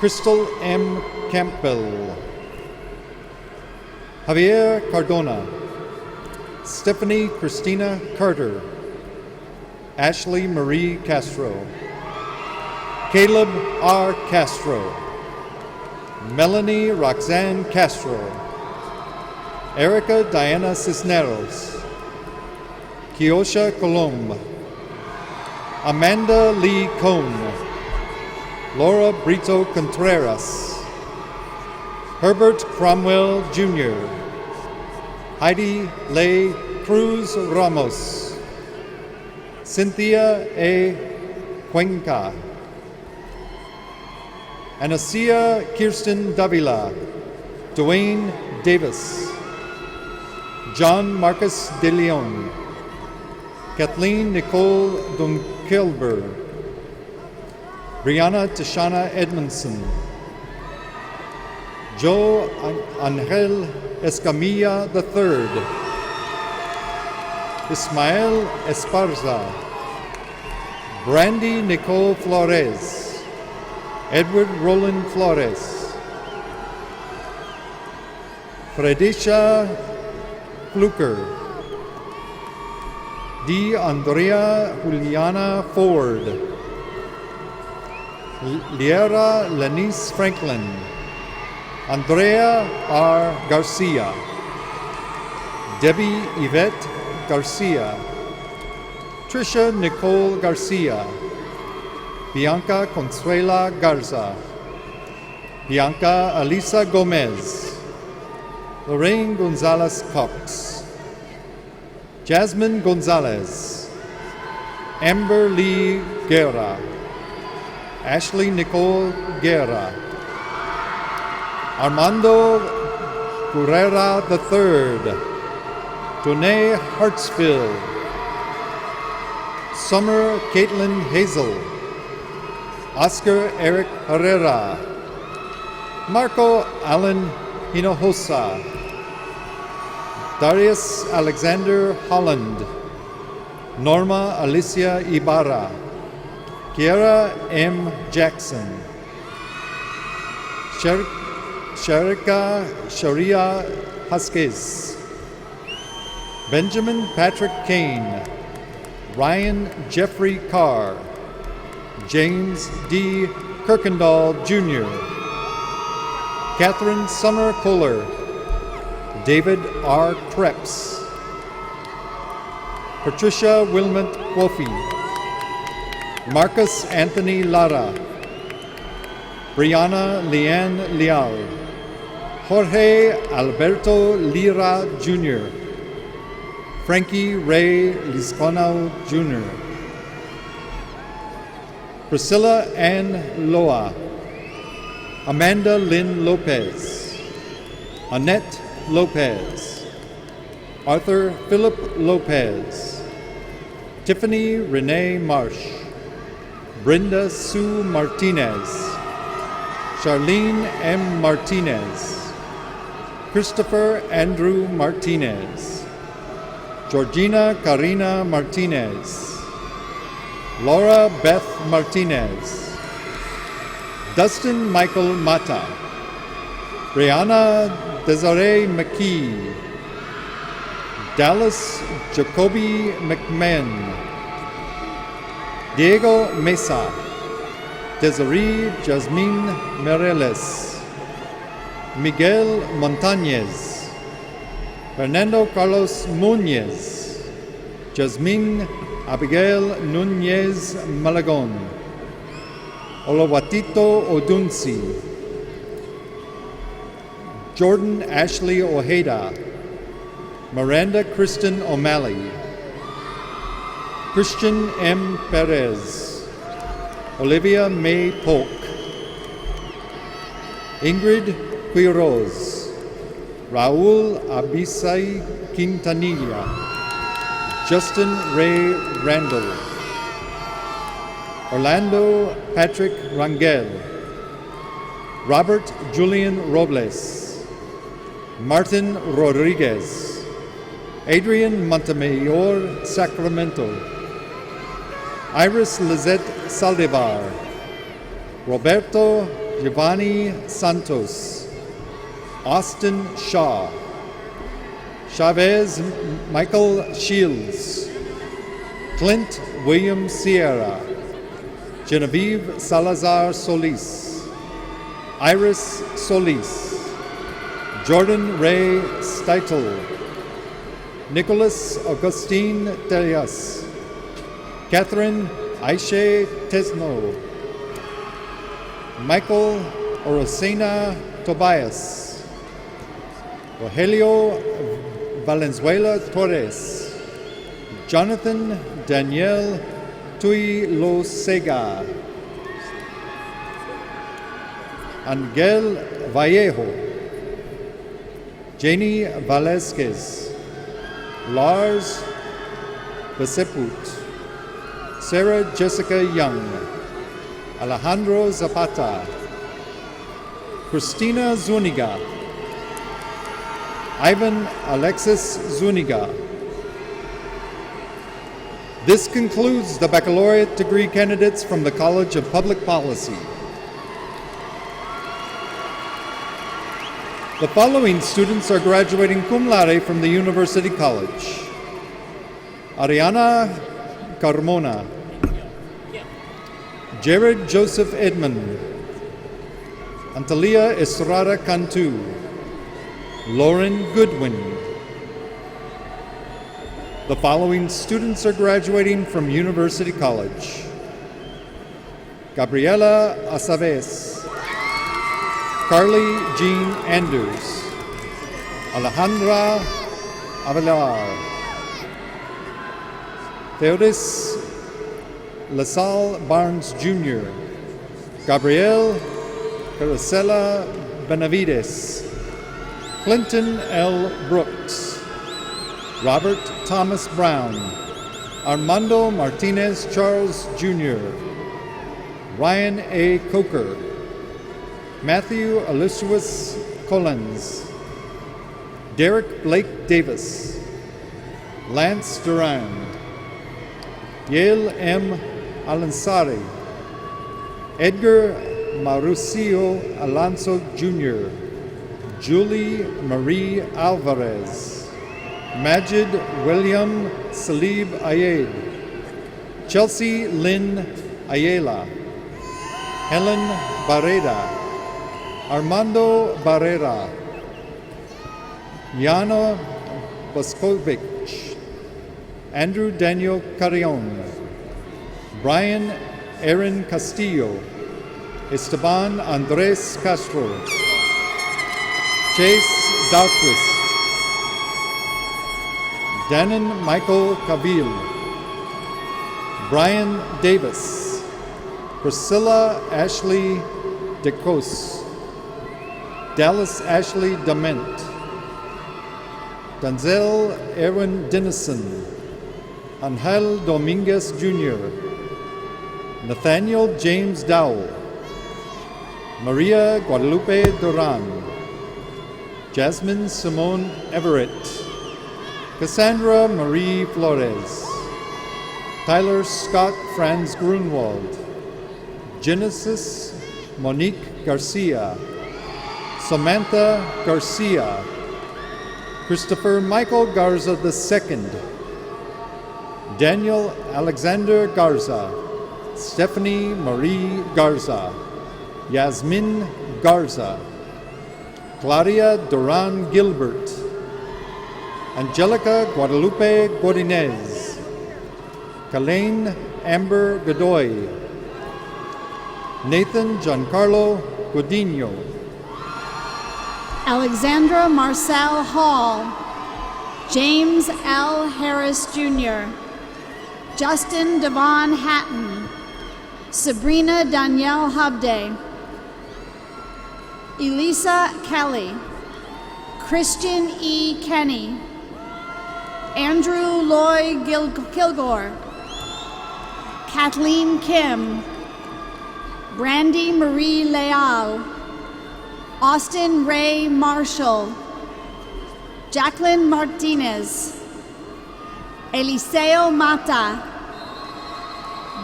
Crystal M. Campbell, Javier Cardona, Stephanie Christina Carter, Ashley Marie Castro, Caleb R. Castro, Melanie Roxanne Castro, Erica Diana Cisneros, Kiosha Colomb, Amanda Lee Cohn, Laura Brito Contreras, Herbert Cromwell Jr., Heidi Leigh Cruz Ramos, Cynthia A. Cuenca, Anasia Kirsten Davila, Dwayne Davis, John Marcus De Leon, Kathleen Nicole Dunkilber, Brianna Tashana Edmondson, Joe Angel Escamilla III, Ismael Esparza, Brandy Nicole Flores, Edward Roland Flores, Fredisha Fluker, D. Andrea Juliana Ford, Liera Lenice Franklin, Andrea R. Garcia, Debbie Yvette Garcia, Trisha Nicole Garcia, Bianca Consuela Garza, Bianca Alisa Gomez, Lorraine Gonzalez Cox, Jasmine Gonzalez, Amber Lee Guerra, Ashley Nicole Guerra, Armando Guerrera III, Donae Hartsfield, Summer Caitlin Hazel, Oscar Eric Herrera, Marco Allen Hinojosa, Darius Alexander Holland, Norma Alicia Ibarra, Kiara M. Jackson, Sharika Sharia Haskes, Benjamin Patrick Kane, Ryan Jeffrey Carr, James D. Kirkendall Jr., Catherine Summer Kohler, David R. Krebs, Patricia Wilmot Wofi, Marcus Anthony Lara, Brianna Leanne Leal, Jorge Alberto Lira Jr., Frankie Ray Lisconau Jr., Priscilla Ann Loa, Amanda Lynn Lopez, Annette Lopez, Arthur Philip Lopez, Tiffany Renee Marsh, Brenda Sue Martinez, Charlene M. Martinez, Christopher Andrew Martinez, Georgina Karina Martinez, Laura Beth Martinez, Dustin Michael Mata, Brianna Desiree McKee, Dallas Jacoby McMahon, Diego Mesa, Desiree Jasmine Mireles, Miguel Montañez, Fernando Carlos Muñez, Jasmine Abigail Núñez Malagon, Olowatito Odunsi, Jordan Ashley Ojeda, Miranda Kristen O'Malley, Christian M. Perez, Olivia May Polk, Ingrid Quiroz, Raul Abisai Quintanilla, Justin Ray Randall, Orlando Patrick Rangel, Robert Julian Robles, Martin Rodriguez, Adrian Montemayor Sacramento, Iris Lizette Saldivar, Roberto Giovanni Santos, Austin Shaw, Chavez Michael Shields, Clint William Sierra, Genevieve Salazar Solis, Iris Solis, Jordan Ray Steitel, Nicholas Augustine Tellas, Catherine Aishe Tesno, Michael Orosena Tobias, Rogelio Valenzuela Torres, Jonathan Daniel Tuilo Sega, Angel Vallejo, Janie Valesquez, Lars Beseput, Sarah Jessica Young, Alejandro Zapata, Christina Zuniga, Ivan Alexis Zuniga. This concludes the baccalaureate degree candidates from the College of Public Policy. The following students are graduating cum laude from the University College. Ariana Carmona, Jared Joseph Edmond, Antalia Estrada Cantu, Lauren Goodwin. The following students are graduating from University College. Gabriela Aceves, Carly Jean Anders, Alejandra Avelar, Theodis LaSalle Barnes Jr., Gabrielle Carosella Benavides, Clinton L. Brooks, Robert Thomas Brown, Armando Martinez Charles Jr., Ryan A. Coker, Matthew Aloysius Collins, Derek Blake Davis, Lance Durand, Yale M. Alansari, Edgar Mauricio Alonso Jr., Julie Marie Alvarez, Majid William Salib Ayed, Chelsea Lynn Ayala, Helen Barreda, Armando Barrera, Yana Boskovich, Andrew Daniel Carrion, Brian Aaron Castillo, Esteban Andres Castro, Chase Dahlquist, Danon Michael Cavill, Brian Davis, Priscilla Ashley DeCos, Dallas Ashley Dement, Denzel Erwin Dennison, Angel Dominguez Jr., Nathaniel James Dowell, Maria Guadalupe Duran, Jasmine Simone Everett, Cassandra Marie Flores, Tyler Scott Franz Grunwald, Genesis Monique Garcia, Samantha Garcia, Christopher Michael Garza II, Daniel Alexander Garza, Stephanie Marie Garza, Yasmin Garza, Claudia Duran Gilbert, Angelica Guadalupe Godinez, Kalaine Amber Godoy, Nathan Giancarlo Godinho, Alexandra Marcel Hall, James L. Harris Jr., Justin Devon Hatton, Sabrina Danielle Hubday, Elisa Kelly, Christian E. Kenny, Andrew Lloyd Kilgore, Kathleen Kim, Brandy Marie Leal, Austin Ray Marshall, Jacqueline Martinez, Eliseo Mata,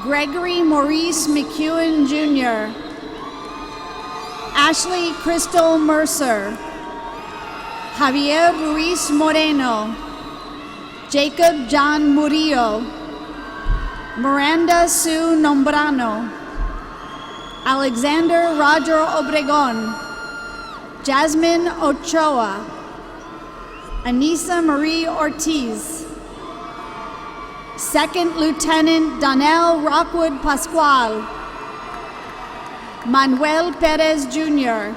Gregory Maurice McEwen Jr., Ashley Crystal Mercer, Javier Ruiz Moreno, Jacob John Murillo, Miranda Sue Nombrano, Alexander Roger Obregon, Jasmine Ochoa, Anissa Marie Ortiz, Second Lieutenant Donnell Rockwood Pascual, Manuel Perez Jr.,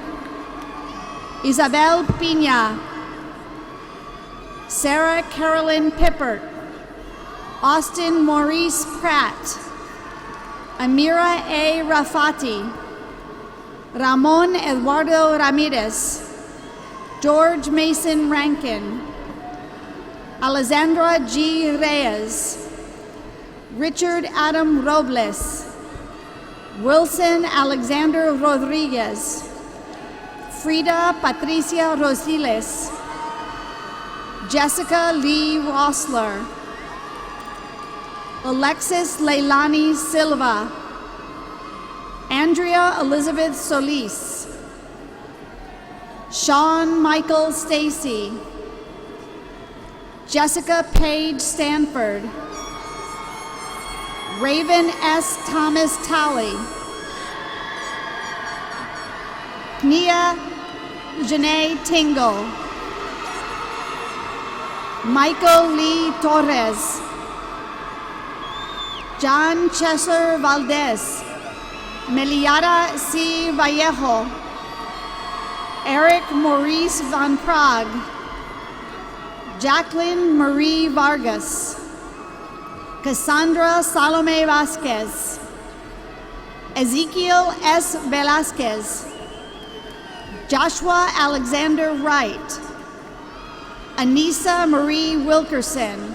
Isabel Pina, Sarah Carolyn Pippert, Austin Maurice Pratt, Amira A. Rafati, Ramon Eduardo Ramirez, George Mason Rankin, Alessandra G. Reyes, Richard Adam Robles, Wilson Alexander Rodriguez, Frida Patricia Rosiles, Jessica Lee Rossler, Alexis Leilani Silva, Andrea Elizabeth Solis, Sean Michael Stacy, Jessica Page Stanford, Raven S. Thomas Talley, Nia Janae Tingle, Michael Lee Torres, John Chesler Valdez, Meliara C. Vallejo, Eric Maurice Van Prague, Jacqueline Marie Vargas, Cassandra Salome Vasquez, Ezekiel S. Velasquez, Joshua Alexander Wright, Anissa Marie Wilkerson,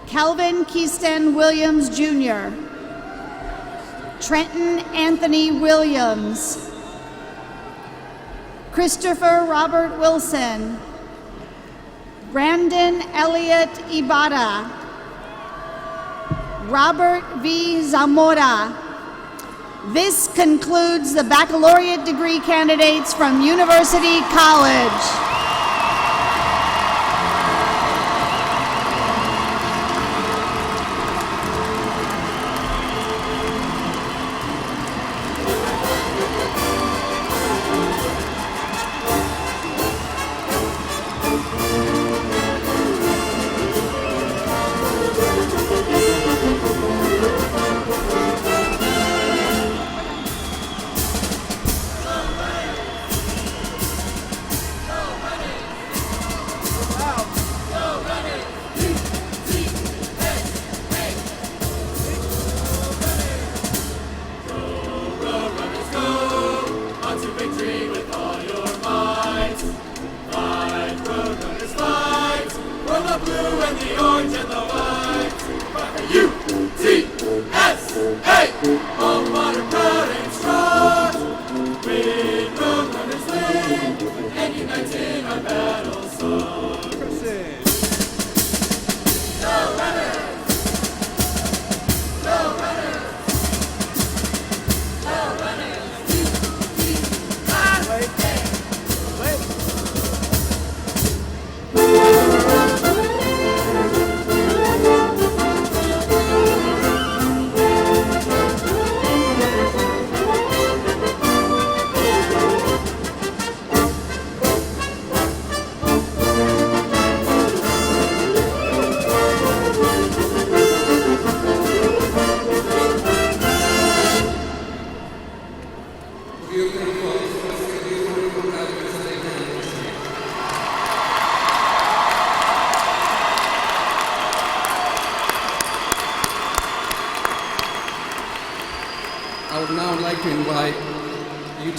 Calvin Keyston Williams Jr., Trenton Anthony Williams, Christopher Robert Wilson, Brandon Elliott Ibarra, Robert V. Zamora. This concludes the baccalaureate degree candidates from University College.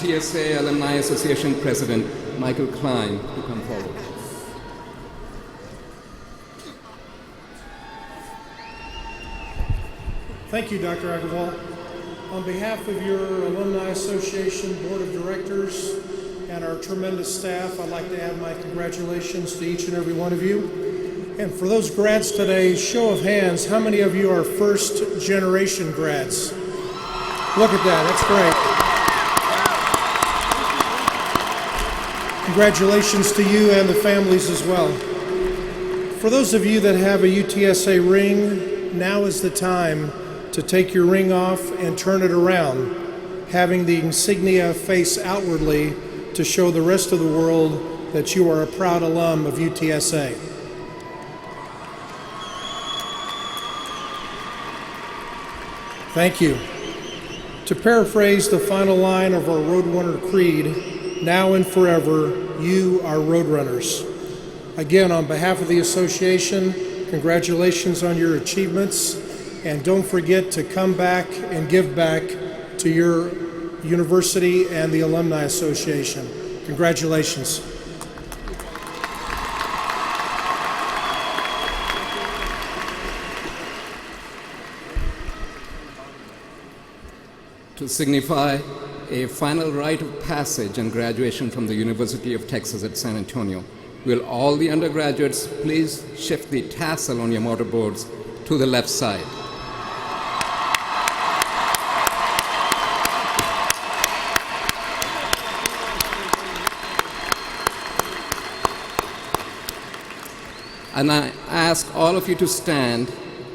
UTSA Alumni Association President Michael Klein to come forward. Thank you, Dr. Agarwal. On behalf of your Alumni Association Board of Directors and our tremendous staff, I'd like to add my congratulations to each and every one of you. And for those grads today, show of hands, how many of you are first generation grads? Look at that, that's great. Congratulations to you and the families as well. For those of you that have a UTSA ring, now is the time to take your ring off and turn it around, having the insignia face outwardly to show the rest of the world that you are a proud alum of UTSA. Thank you. To paraphrase the final line of our Roadrunner Creed, now and forever, you are Roadrunners. Again, on behalf of the association, congratulations on your achievements, and don't forget to come back and give back to your university and the Alumni Association. Congratulations. To signify a final rite of passage and graduation from the University of Texas at San Antonio, will all the undergraduates please shift the tassel on your mortarboards to the left side. And I ask all of you to stand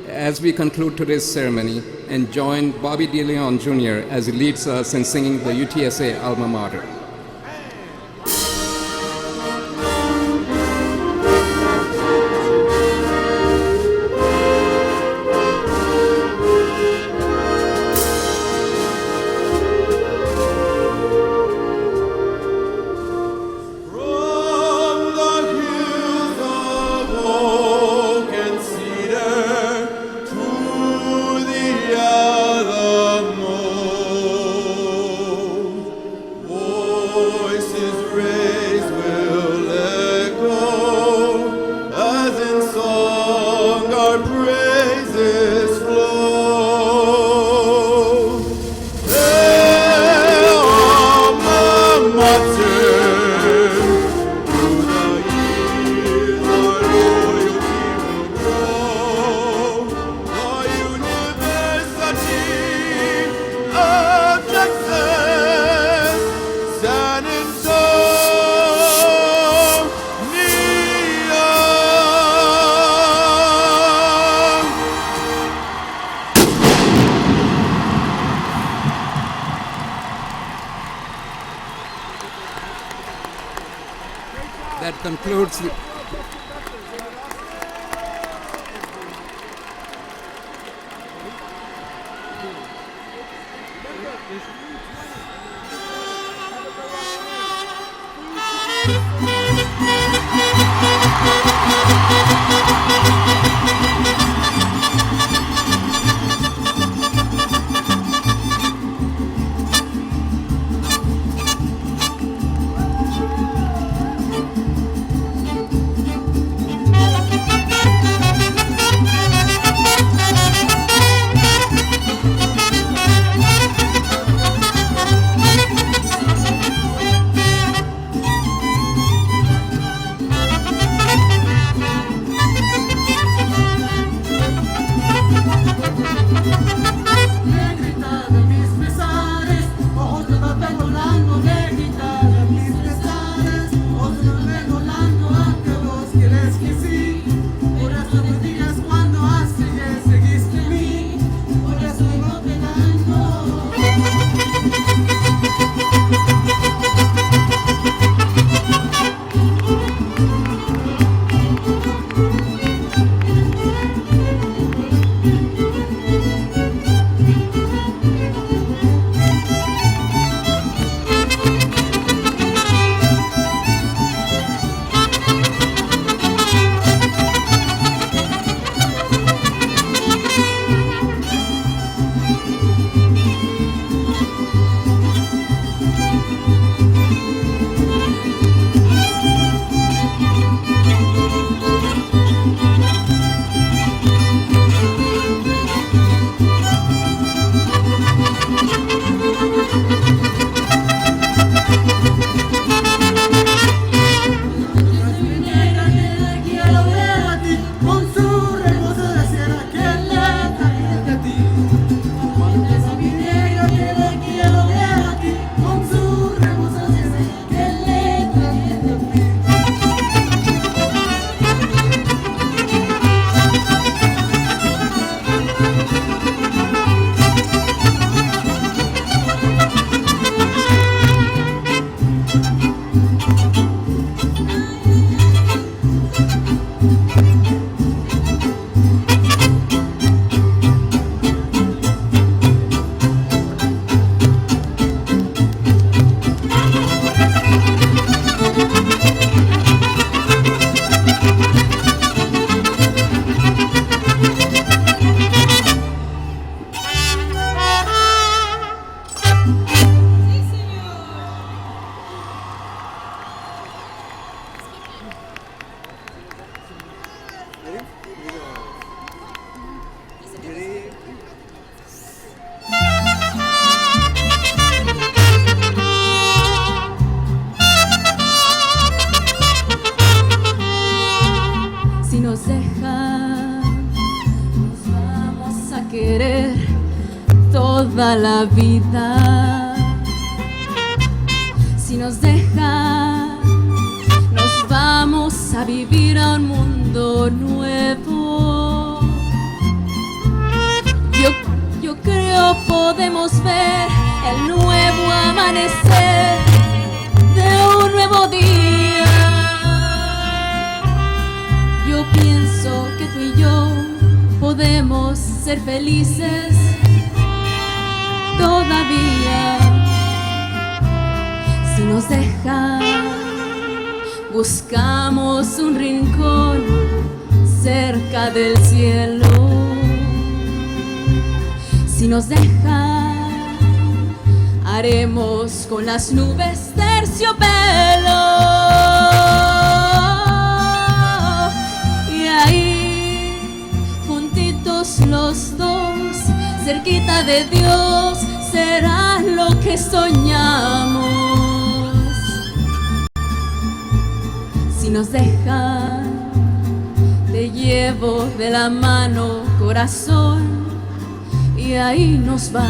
as we conclude today's ceremony and join Bobby DeLeon Jr. as he leads us in singing the UTSA alma mater. That concludes the toda la vida. Si nos deja, nos vamos a vivir a un mundo nuevo. Yo creo podemos ver el nuevo amanecer de un nuevo día. Yo pienso que tú y yo podemos ser felices todavía. Si nos deja, buscamos un rincón cerca del cielo. Si nos deja, haremos con las nubes terciopelo. Y ahí, juntitos los dos, cerquita de Dios, será lo que soñamos. Si nos deja, te llevo de la mano, corazón, y ahí nos vamos.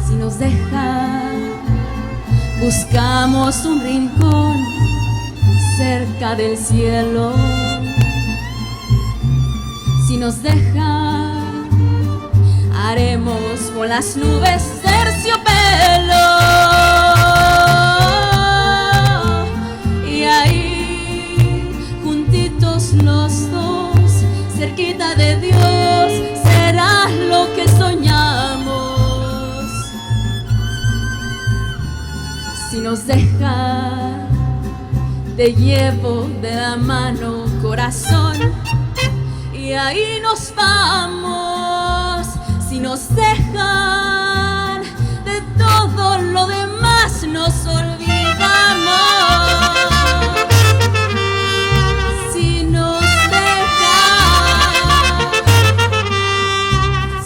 Si nos deja, buscamos un rincón cerca del cielo. Si nos deja, haremos con las nubes terciopelo. Y ahí, juntitos los dos, cerquita de Dios, será lo que soñamos. Si nos deja, te llevo de la mano, corazón, y ahí nos vamos. Si nos dejan, de todo lo demás nos olvidamos. Si nos dejan,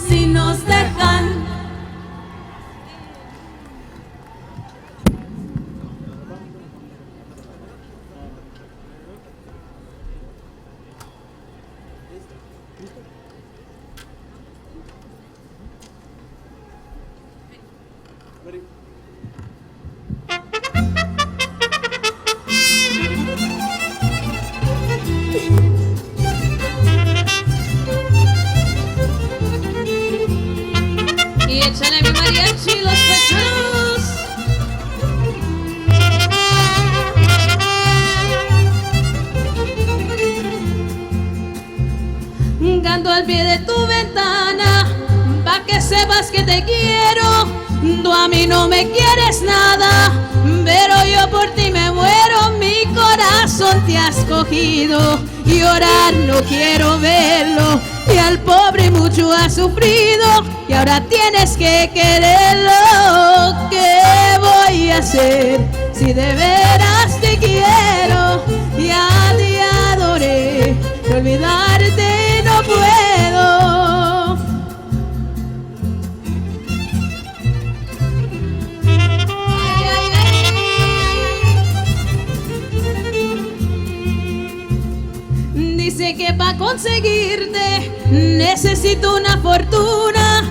si nos dejan. Y échale mi mariachi los pechuelos. Canto al pie de tu ventana, pa' que sepas que te quiero. Tú a mí no me quieres nada, pero yo por ti me muero. Mi corazón te has cogido, llorar no quiero verlo. Y al pobre mucho ha sufrido, y ahora tienes que quererlo. ¿Qué voy a hacer si de veras te quiero? Ya te adoré, de olvidarte no puedo. Dice que para conseguirte necesito una fortuna,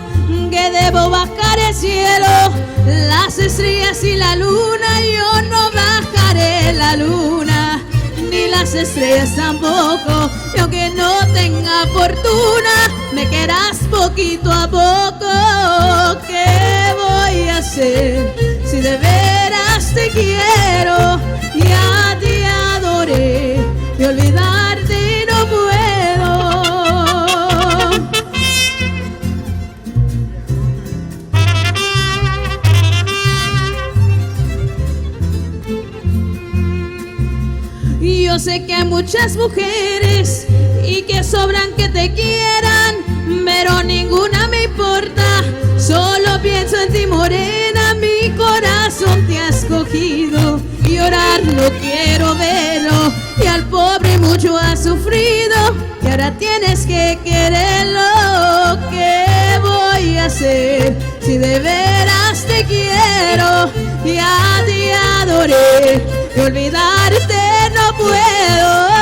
que debo bajar el cielo, las estrellas y la luna. Yo no bajaré la luna, ni las estrellas tampoco. Y aunque no tenga fortuna, me querrás poquito a poco. ¿Qué voy a hacer si de veras te quiero? Ya te adoré, de olvidarte no puedo. Yo sé que hay muchas mujeres y que sobran que te quieran, pero ninguna me importa. Solo pienso en ti, morena, mi corazón te has cogido. Llorar no quiero verlo, y al pobre mucho ha sufrido, y ahora tienes que quererlo. ¿Qué voy a hacer si de veras te quiero? Ya te adoré, de olvidarte no puedo.